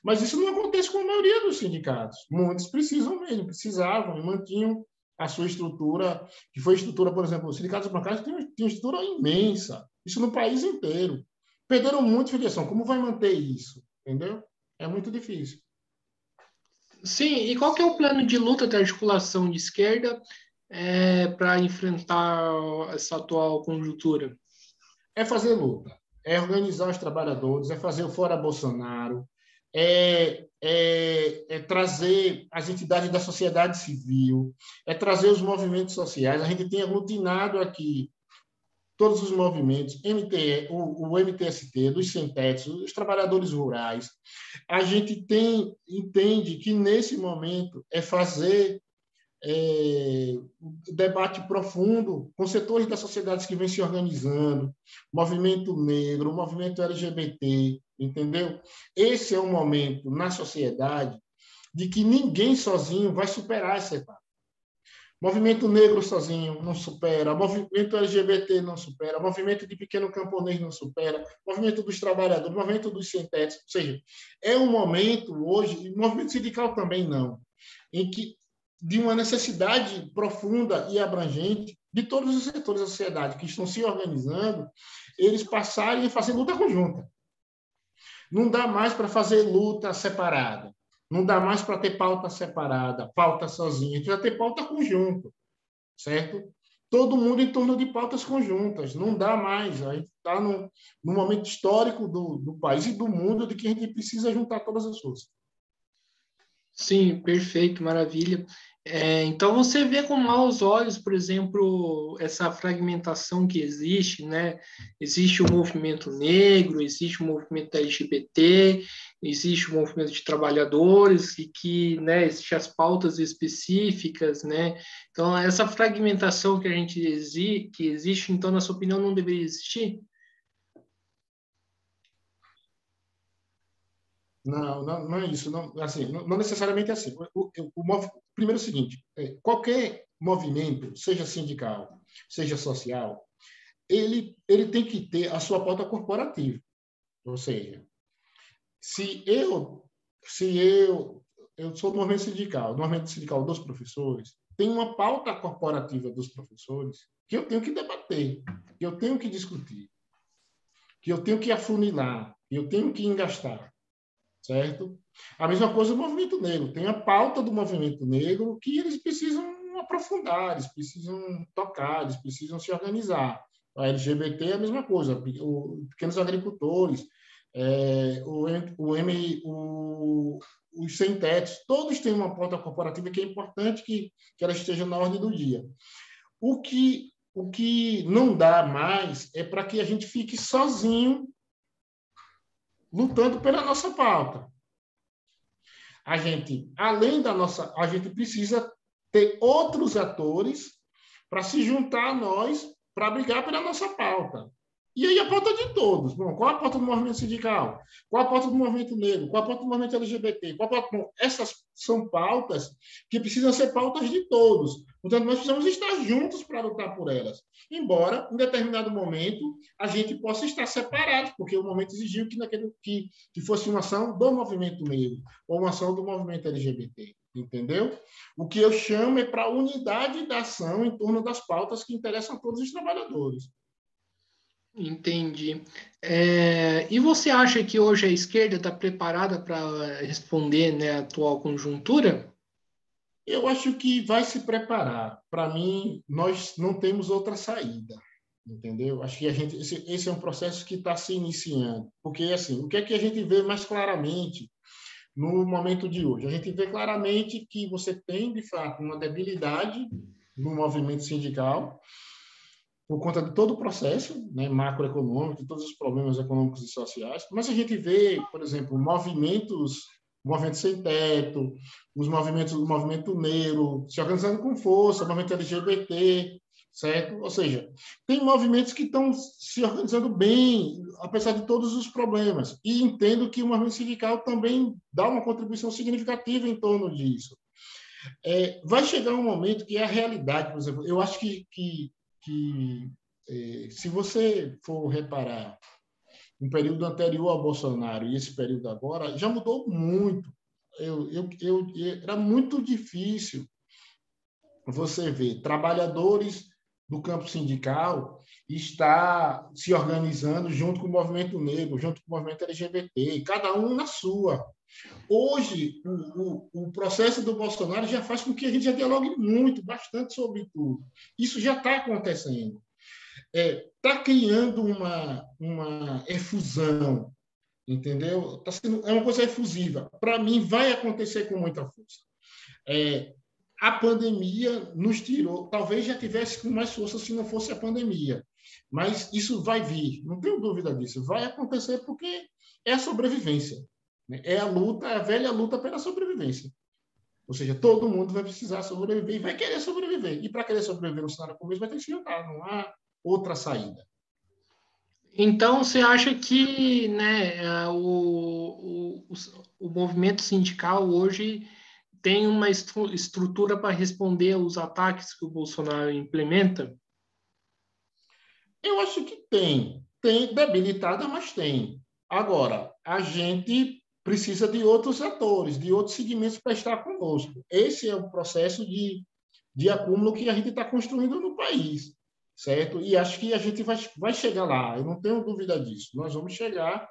Mas isso não acontece com a maioria dos sindicatos. Muitos precisam mesmo, precisavam e mantinham a sua estrutura, que foi estrutura, por exemplo, os sindicatos bancários têm uma estrutura imensa, isso no país inteiro. Perderam muito filiação. Como vai manter isso? Entendeu? É muito difícil. Sim, e qual que é o plano de luta da articulação de esquerda para enfrentar essa atual conjuntura? É fazer luta, é organizar os trabalhadores, é fazer o Fora Bolsonaro, é trazer as entidades da sociedade civil, é trazer os movimentos sociais. A gente tem aglutinado aqui todos os movimentos, o MTST, dos sintéticos, os trabalhadores rurais. A gente entende que, nesse momento, é fazer debate profundo com setores da sociedade que vem se organizando, movimento negro, movimento LGBT, entendeu? Esse é um momento na sociedade de que ninguém sozinho vai superar essa etapa. Movimento negro sozinho não supera, movimento LGBT não supera, movimento de pequeno camponês não supera, movimento dos trabalhadores, movimento dos sintéticos. Ou seja, é um momento hoje, e movimento sindical também não, em que de uma necessidade profunda e abrangente de todos os setores da sociedade que estão se organizando, eles passarem a fazer luta conjunta. Não dá mais para fazer luta separada. Não dá mais para ter pauta separada, pauta sozinha. A gente vai ter pauta conjunta, certo? Todo mundo em torno de pautas conjuntas. Não dá mais. A gente está no momento histórico do país e do mundo de que a gente precisa juntar todas as forças. Sim, perfeito, maravilha. Então você vê com maus olhos, por exemplo, essa fragmentação que existe, né? Existe o movimento negro, existe o movimento LGBT, existe o movimento de trabalhadores e que, né, existem as pautas específicas, né? Então essa fragmentação que a gente que existe, então na sua opinião não deveria existir? Não é isso. Não, assim, não necessariamente é assim. Primeiro é o seguinte, qualquer movimento, seja sindical, seja social, ele tem que ter a sua pauta corporativa. Ou seja, se eu sou do movimento sindical dos professores, tem uma pauta corporativa dos professores que eu tenho que debater, que eu tenho que discutir, que eu tenho que afunilar, que eu tenho que engastar. Certo? A mesma coisa do movimento negro. Tem a pauta do movimento negro que eles precisam aprofundar, eles precisam tocar, eles precisam se organizar. A LGBT é a mesma coisa. Os pequenos agricultores, os sem-tetos, todos têm uma pauta corporativa que é importante que ela esteja na ordem do dia. O que não dá mais é para que a gente fique sozinho lutando pela nossa pauta. A gente, além da nossa, a gente precisa ter outros atores para se juntar a nós para brigar pela nossa pauta. E aí a pauta de todos. Bom, qual a pauta do movimento sindical? Qual a pauta do movimento negro? Qual a pauta do movimento LGBT? Bom, essas são pautas que precisam ser pautas de todos. Portanto, nós precisamos estar juntos para lutar por elas. Embora, em determinado momento, a gente possa estar separado, porque o momento exigiu que fosse uma ação do movimento negro ou uma ação do movimento LGBT. Entendeu? O que eu chamo é para a unidade da ação em torno das pautas que interessam a todos os trabalhadores. Entendi. E você acha que hoje a esquerda está preparada para responder, né, a atual conjuntura? Eu acho que vai se preparar. Para mim, nós não temos outra saída, entendeu? Acho que esse é um processo que está se iniciando. Porque, assim, o que é que a gente vê mais claramente no momento de hoje? A gente vê claramente que você tem, de fato, uma debilidade no movimento sindical, por conta de todo o processo, né, macroeconômico, de todos os problemas econômicos e sociais, mas a gente vê, por exemplo, movimentos sem teto, o movimento negro se organizando com força, o movimento LGBT certo? Ou seja, tem movimentos que estão se organizando bem, apesar de todos os problemas, e entendo que o movimento sindical também dá uma contribuição significativa em torno disso. Vai chegar um momento que é a realidade, por exemplo, eu acho que se você for reparar no período anterior ao Bolsonaro e esse período agora, já mudou muito. Era muito difícil você ver trabalhadores do campo sindical estar se organizando junto com o movimento negro, junto com o movimento LGBT, cada um na sua. Hoje, o processo do Bolsonaro já faz com que a gente já dialogue muito, bastante sobre tudo. Isso já está acontecendo. Está criando uma efusão, entendeu? É uma coisa efusiva. Para mim, vai acontecer com muita força. A pandemia nos tirou, talvez já tivesse com mais força se não fosse a pandemia, mas isso vai vir, não tenho dúvida disso, vai acontecer porque é a sobrevivência, né? É a luta, a velha luta pela sobrevivência. Ou seja, todo mundo vai precisar sobreviver e vai querer sobreviver. E para querer sobreviver no cenário como esse, vai ter que se juntar, não há outra saída. Então, você acha que, né, o movimento sindical hoje tem uma estrutura para responder aos ataques que o Bolsonaro implementa? Eu acho que tem. Tem debilitada, mas tem. Agora, a gente precisa de outros atores, de outros segmentos para estar conosco. Esse é o processo de acúmulo que a gente está construindo no país, certo? E acho que a gente vai chegar lá, eu não tenho dúvida disso. Nós vamos chegar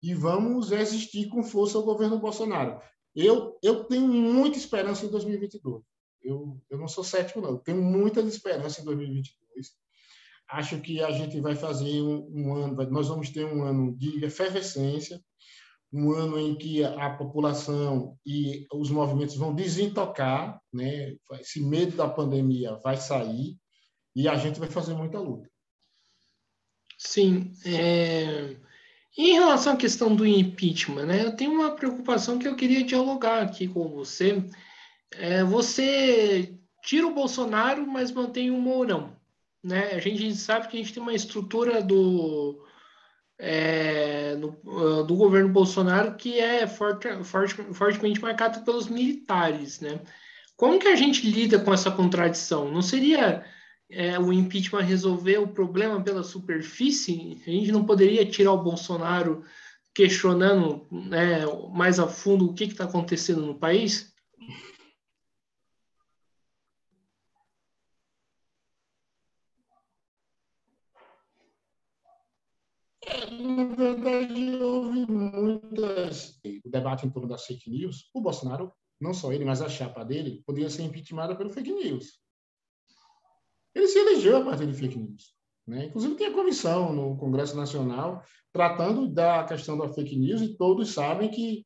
e vamos resistir com força ao governo Bolsonaro. Eu tenho muita esperança em 2022. Eu não sou cético, não. Eu tenho muita esperança em 2022. Acho que a gente vai fazer um ano, nós vamos ter um ano de efervescência, um ano em que a população e os movimentos vão desintocar, né? Esse medo da pandemia vai sair e a gente vai fazer muita luta. Sim. Em relação à questão do impeachment, né, eu tenho uma preocupação que eu queria dialogar aqui com você. Você tira o Bolsonaro, mas mantém o Mourão, né? A gente sabe que a gente tem uma estrutura do governo Bolsonaro que é fortemente marcada pelos militares, né? Como que a gente lida com essa contradição? Não seria o impeachment resolver o problema pela superfície? A gente não poderia tirar o Bolsonaro questionando, né, mais a fundo o que está acontecendo no país? Na verdade, houve o debate em torno das fake news. O Bolsonaro, não só ele, mas a chapa dele, poderia ser impeachmentada pelo fake news. Ele se elegeu a partir de fake news, né? Inclusive, tem a comissão no Congresso Nacional tratando da questão da fake news e todos sabem que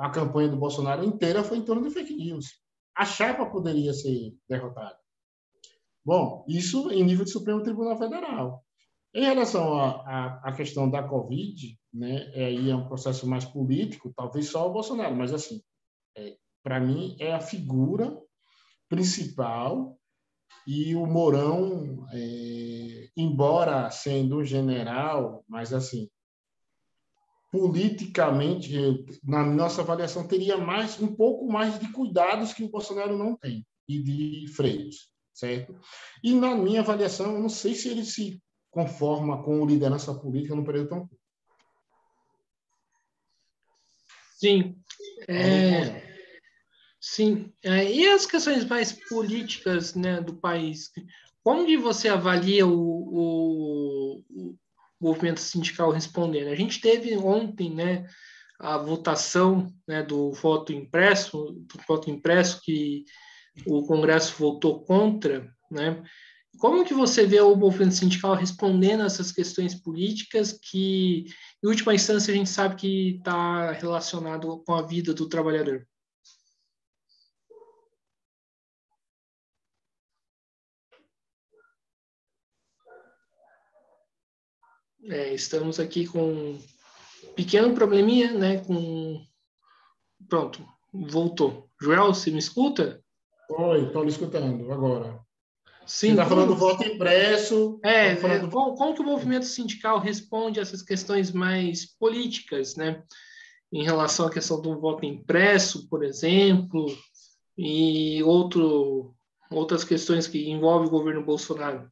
a campanha do Bolsonaro inteira foi em torno de fake news. A chapa poderia ser derrotada. Bom, isso em nível de Supremo Tribunal Federal. Em relação à questão da Covid, né, aí é um processo mais político, talvez só o Bolsonaro, mas assim, para mim é a figura principal e o Mourão, embora sendo um general, mas assim, politicamente, na nossa avaliação, teria um pouco mais de cuidados que o Bolsonaro não tem e de freios, certo? E na minha avaliação, eu não sei se ele se conforma com liderança política no período tão curto. Sim. Sim. E as questões mais políticas, né, do país? Como que você avalia o movimento sindical respondendo? A gente teve ontem, né, a votação, né, do voto impresso que o Congresso votou contra, né? Como que você vê o movimento sindical respondendo a essas questões políticas que, em última instância, a gente sabe que está relacionado com a vida do trabalhador? Estamos aqui com um pequeno probleminha, né? Pronto, voltou. Joel, você me escuta? Oi, estou lhe escutando agora. Você Sim, está falando do voto impresso. como que o movimento sindical responde a essas questões mais políticas, né? Em relação à questão do voto impresso, por exemplo, e outras questões que envolvem o governo Bolsonaro.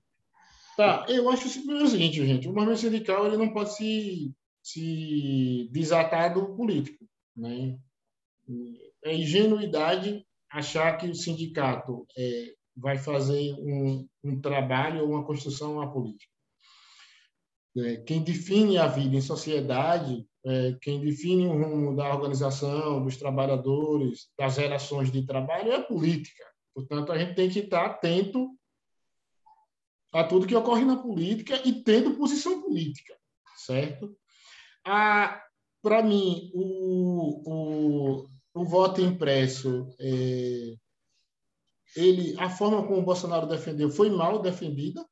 Tá, eu acho o seguinte, gente, o movimento sindical ele não pode se desatar do político, né? É ingenuidade achar que o sindicato vai fazer um trabalho ou uma construção apolítica. Quem define a vida em sociedade, quem define o rumo da organização, dos trabalhadores, das relações de trabalho é a política. Portanto, a gente tem que estar atento a tudo que ocorre na política e tendo posição política, certo? Para mim, o voto impresso, a forma como o Bolsonaro defendeu foi mal defendida.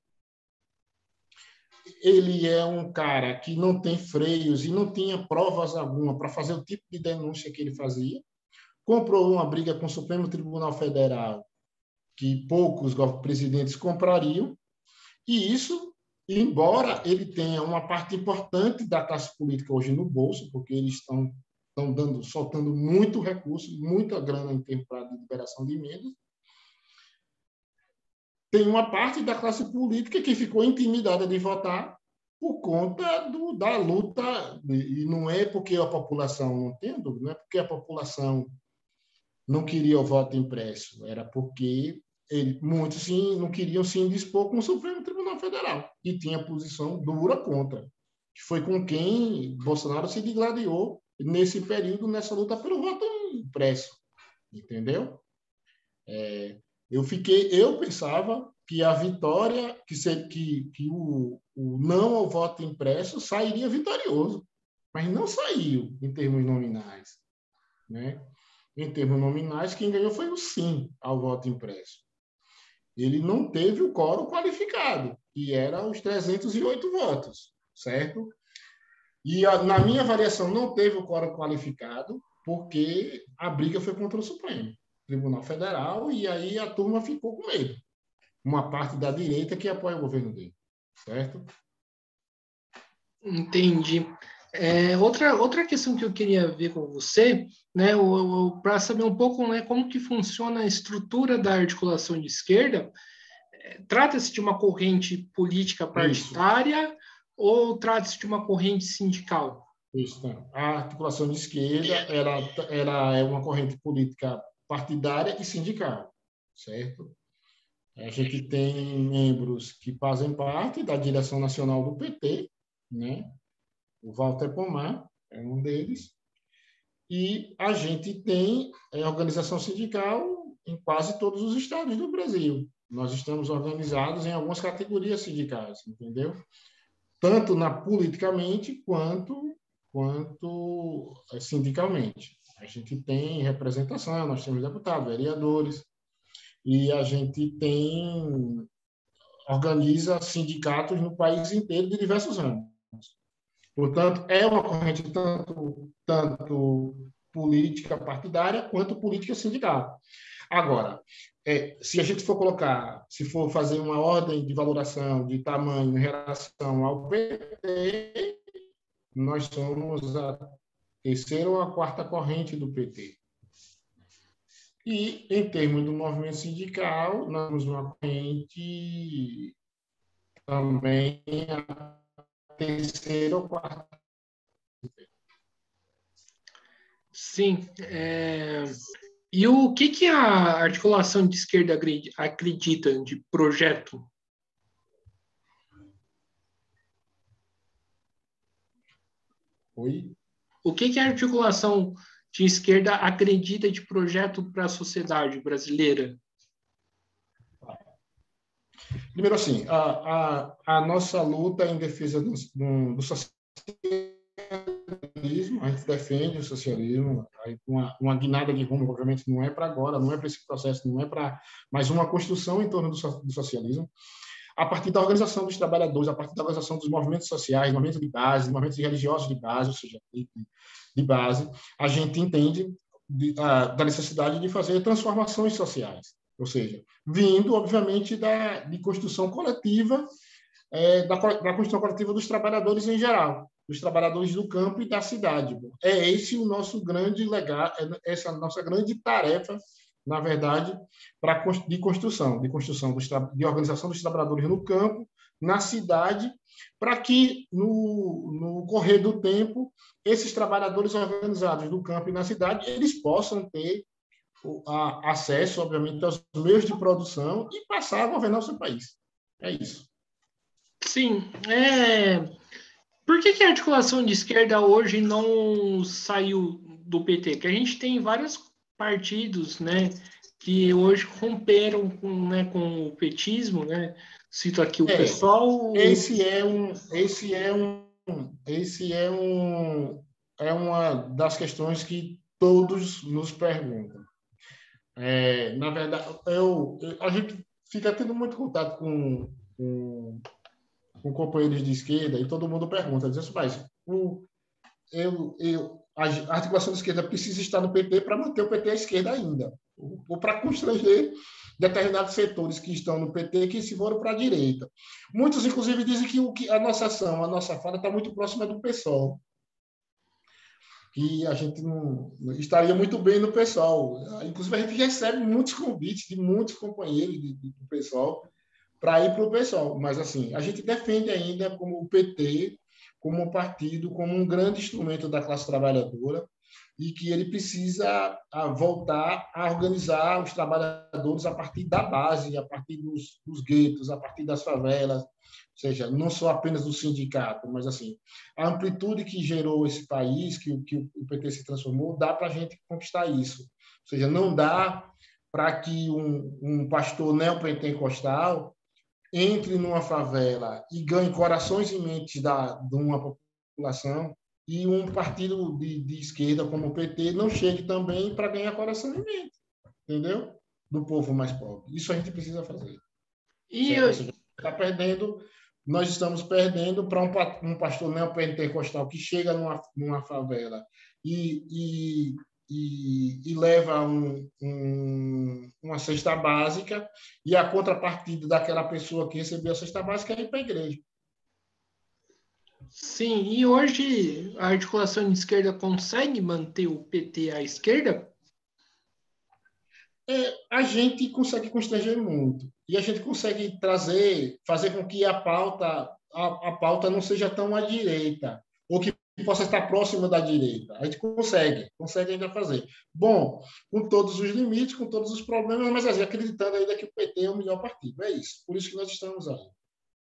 Ele é um cara que não tem freios e não tinha provas alguma para fazer o tipo de denúncia que ele fazia. Comprou uma briga com o Supremo Tribunal Federal que poucos presidentes comprariam. E isso, embora ele tenha uma parte importante da classe política hoje no bolso, porque eles estão soltando muito recurso, muita grana em tempo de liberação de emendas, tem uma parte da classe política que ficou intimidada de votar por conta da luta, e não é porque a população, não tem dúvida, não é porque a população não queria o voto impresso, era porque muitos não queriam se indispor com o Supremo Tribunal Federal, que tinha posição dura contra, que foi com quem Bolsonaro se digladiou nesse período, nessa luta pelo voto impresso, entendeu? Eu pensava que a vitória, que o não ao voto impresso sairia vitorioso, mas não saiu em termos nominais, né? Em termos nominais, quem ganhou foi o sim ao voto impresso. Ele não teve o quórum qualificado, que era os 308 votos, certo? E, na minha avaliação, não teve o quórum qualificado porque a briga foi contra o Supremo Tribunal Federal e aí a turma ficou com medo. Uma parte da direita que apoia o governo dele, certo? Entendi. Outra questão que eu queria ver com você, né, para saber um pouco, né, como que funciona a estrutura da articulação de esquerda, trata-se de uma corrente política partidária Isso. Ou trata-se de uma corrente sindical? Isso, não. A articulação de esquerda ela é uma corrente política partidária e sindical, certo? A gente tem membros que fazem parte da direção nacional do PT, né? O Walter Pomar é um deles. E a gente tem organização sindical em quase todos os estados do Brasil. Nós estamos organizados em algumas categorias sindicais, entendeu? Tanto politicamente quanto sindicalmente. A gente tem representação, nós temos deputados, vereadores, e a gente organiza sindicatos no país inteiro de diversos ramos. Portanto, é uma corrente tanto política partidária quanto política sindical. Agora, se a gente se for fazer uma ordem de valoração de tamanho em relação ao PT, nós somos a terceira ou a quarta corrente do PT. E, em termos do movimento sindical, nós temos uma corrente também a terceira ou quarta. Sim. E o que a articulação de esquerda acredita de projeto? Oi? O que a articulação de esquerda acredita de projeto para a sociedade brasileira? Primeiro, assim, a nossa luta em defesa do socialismo, a gente defende o socialismo, uma guinada de rumo, obviamente, não é para agora, não é para esse processo, não é para mais uma construção em torno do socialismo. A partir da organização dos trabalhadores, a partir da organização dos movimentos sociais, movimentos de base, movimentos religiosos de base, ou seja, de base, a gente entende da necessidade de fazer transformações sociais, ou seja, vindo, obviamente, de construção coletiva, da construção coletiva dos trabalhadores em geral, dos trabalhadores do campo e da cidade. É esse o nosso grande legado, essa a nossa grande tarefa, na verdade, de construção de organização dos trabalhadores no campo, na cidade, para que, no correr do tempo, esses trabalhadores organizados no campo e na cidade, eles possam ter acesso, obviamente, aos meios de produção e passar a governar o seu país. É isso. Sim. Por que a articulação de esquerda hoje não saiu do PT? Que a gente tem vários partidos, né, que hoje romperam com o petismo, né? Cito aqui o PSOL. É uma das questões que todos nos perguntam. Na verdade, a gente fica tendo muito contato com companheiros de esquerda e todo mundo pergunta, diz assim, mas a articulação de esquerda precisa estar no PT para manter o PT à esquerda ainda, ou para constranger determinados setores que estão no PT que se foram para a direita. Muitos, inclusive, dizem que a nossa ação, a nossa fala está muito próxima do PSOL, que a gente não estaria muito bem no PSOL. Inclusive, a gente recebe muitos convites de muitos companheiros do PSOL para ir para o PSOL. Mas, assim, a gente defende ainda como o PT, como um partido, como um grande instrumento da classe trabalhadora e que ele precisa voltar a organizar os trabalhadores a partir da base, a partir dos guetos, a partir das favelas, ou seja, não só apenas do sindicato, mas assim, a amplitude que gerou esse país, que o PT se transformou, dá para a gente conquistar isso. Ou seja, não dá para que um pastor neopentecostal entre numa favela e ganhe corações e mentes de uma população e um partido de esquerda como o PT não chegue também para ganhar coração e mente, entendeu? Do povo mais pobre. Isso a gente precisa fazer. Ou seja, nós estamos perdendo para um pastor neopentecostal que chega numa favela e leva uma cesta básica e a contrapartida daquela pessoa que recebeu a cesta básica é ir para a igreja. Sim, e hoje a articulação de esquerda consegue manter o PT à esquerda? A gente consegue constranger muito. E a gente consegue fazer com que a pauta não seja tão à direita, ou que possa estar próxima da direita. A gente consegue ainda fazer. Bom, com todos os limites, com todos os problemas, mas assim, acreditando ainda que o PT é o melhor partido. É isso. Por isso que nós estamos aí.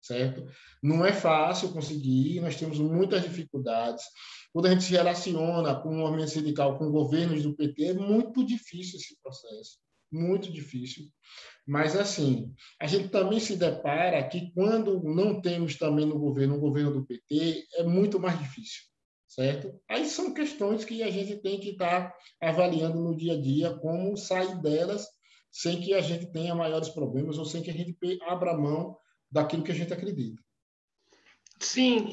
Certo? Não é fácil conseguir, nós temos muitas dificuldades. Quando a gente se relaciona com o movimento sindical, com governos do PT, é muito difícil esse processo. Muito difícil. Mas, assim, a gente também se depara que quando não temos também no governo um governo do PT, é muito mais difícil, certo? Aí são questões que a gente tem que estar avaliando no dia a dia, como sair delas sem que a gente tenha maiores problemas ou sem que a gente abra mão daquilo que a gente acredita. Sim,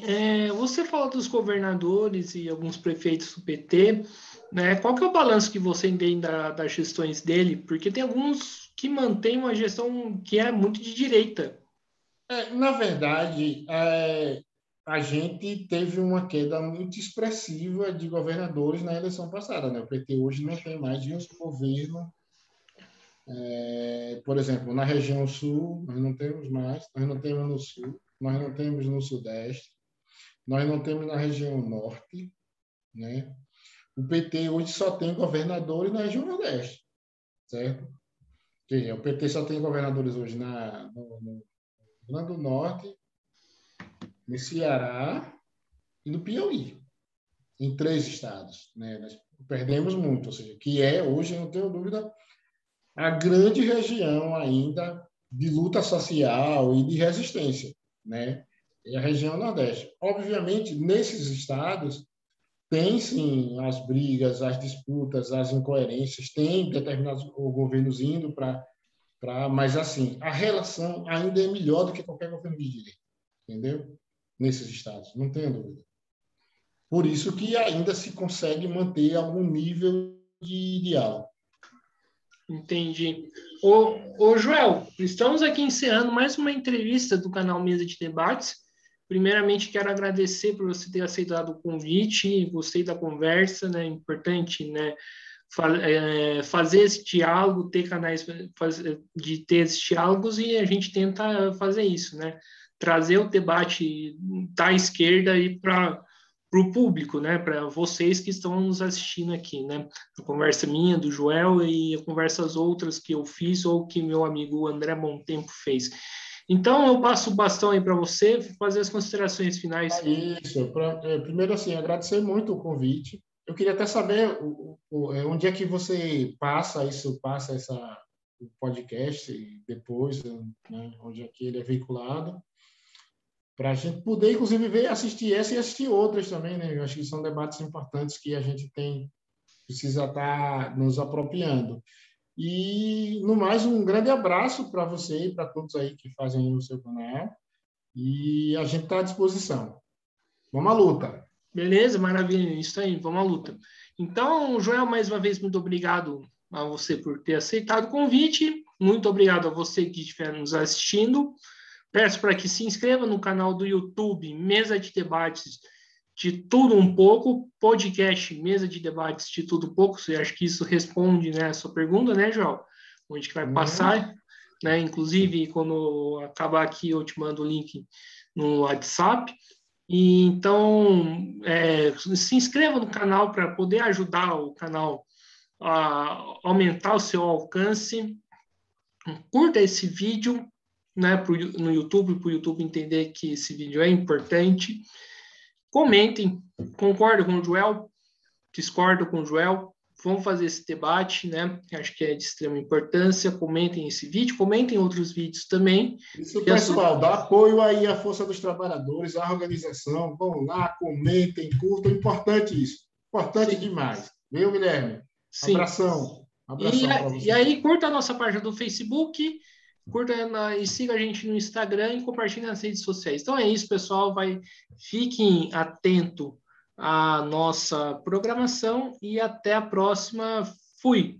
você fala dos governadores e alguns prefeitos do PT, né? Qual que é o balanço que você tem das gestões dele? Porque tem alguns que mantêm uma gestão que é muito de direita. Na verdade, a gente teve uma queda muito expressiva de governadores na eleição passada, né? O PT hoje não tem mais de um governo. Por exemplo, na região sul, nós não temos mais, nós não temos no sul, nós não temos no sudeste, nós não temos na região norte, né? O PT hoje só tem governadores na região nordeste, certo? O PT só tem governadores hoje no Rio Grande do Norte, no Ceará e no Piauí, em 3 estados, né? Nós perdemos muito, ou seja, que hoje, não tenho dúvida, a grande região ainda de luta social e de resistência, né? E a região Nordeste. Obviamente, nesses estados, tem sim as brigas, as disputas, as incoerências, tem determinados governos indo mas assim, a relação ainda é melhor do que qualquer governo de direita, entendeu? Nesses estados, não tenho dúvida. Por isso que ainda se consegue manter algum nível de diálogo. Entendi. Ô, Joel, estamos aqui encerrando mais uma entrevista do canal Mesa de Debates. Primeiramente, quero agradecer por você ter aceitado o convite, gostei da conversa, né? Importante, né? Fazer esse diálogo, ter canais de ter esses diálogos e a gente tenta fazer isso, né? Trazer o debate da esquerda e para o público, né? Para vocês que estão nos assistindo aqui, né? A conversa minha, do Joel e a conversas outras que eu fiz ou que meu amigo André Montempo fez. Então, eu passo o bastão aí para você fazer as considerações finais. Isso. Primeiro, assim, agradecer muito o convite. Eu queria até saber onde é que você passa o podcast depois, né, onde é que ele é veiculado, para a gente poder, inclusive, ver, assistir essa e assistir outras também, né? Eu acho que são debates importantes que a gente precisa estar nos apropriando. E, no mais, um grande abraço para você e para todos aí que fazem o seu canal. E a gente está à disposição. Vamos à luta. Beleza, maravilha, isso aí, vamos à luta. Então, Joel, mais uma vez, muito obrigado a você por ter aceitado o convite. Muito obrigado a você que estiver nos assistindo. Peço para que se inscreva no canal do YouTube Mesa de Debates de Tudo Um Pouco, podcast Mesa de Debates de Tudo Um Pouco. Você acha que isso responde, né, a sua pergunta, né, Joel? Onde que vai passar, né? Inclusive, quando acabar aqui, eu te mando o link no WhatsApp. E então, se inscreva no canal para poder ajudar o canal a aumentar o seu alcance. Curta esse vídeo, né, no YouTube, para o YouTube entender que esse vídeo é importante. Comentem, concordam com o Joel, discordam com o Joel, vamos fazer esse debate, né? Acho que é de extrema importância. Comentem esse vídeo, comentem outros vídeos também. Isso, pessoal, dá apoio aí à Força dos Trabalhadores, à organização. Vão lá, comentem, curtam. Importante isso. Importante Sim. demais. Viu, Guilherme? Sim. Abração. Abração para você. E aí, curta a nossa página do Facebook, curta e siga a gente no Instagram e compartilhe nas redes sociais. Então é isso, pessoal. Fiquem atentos à nossa programação e até a próxima. Fui!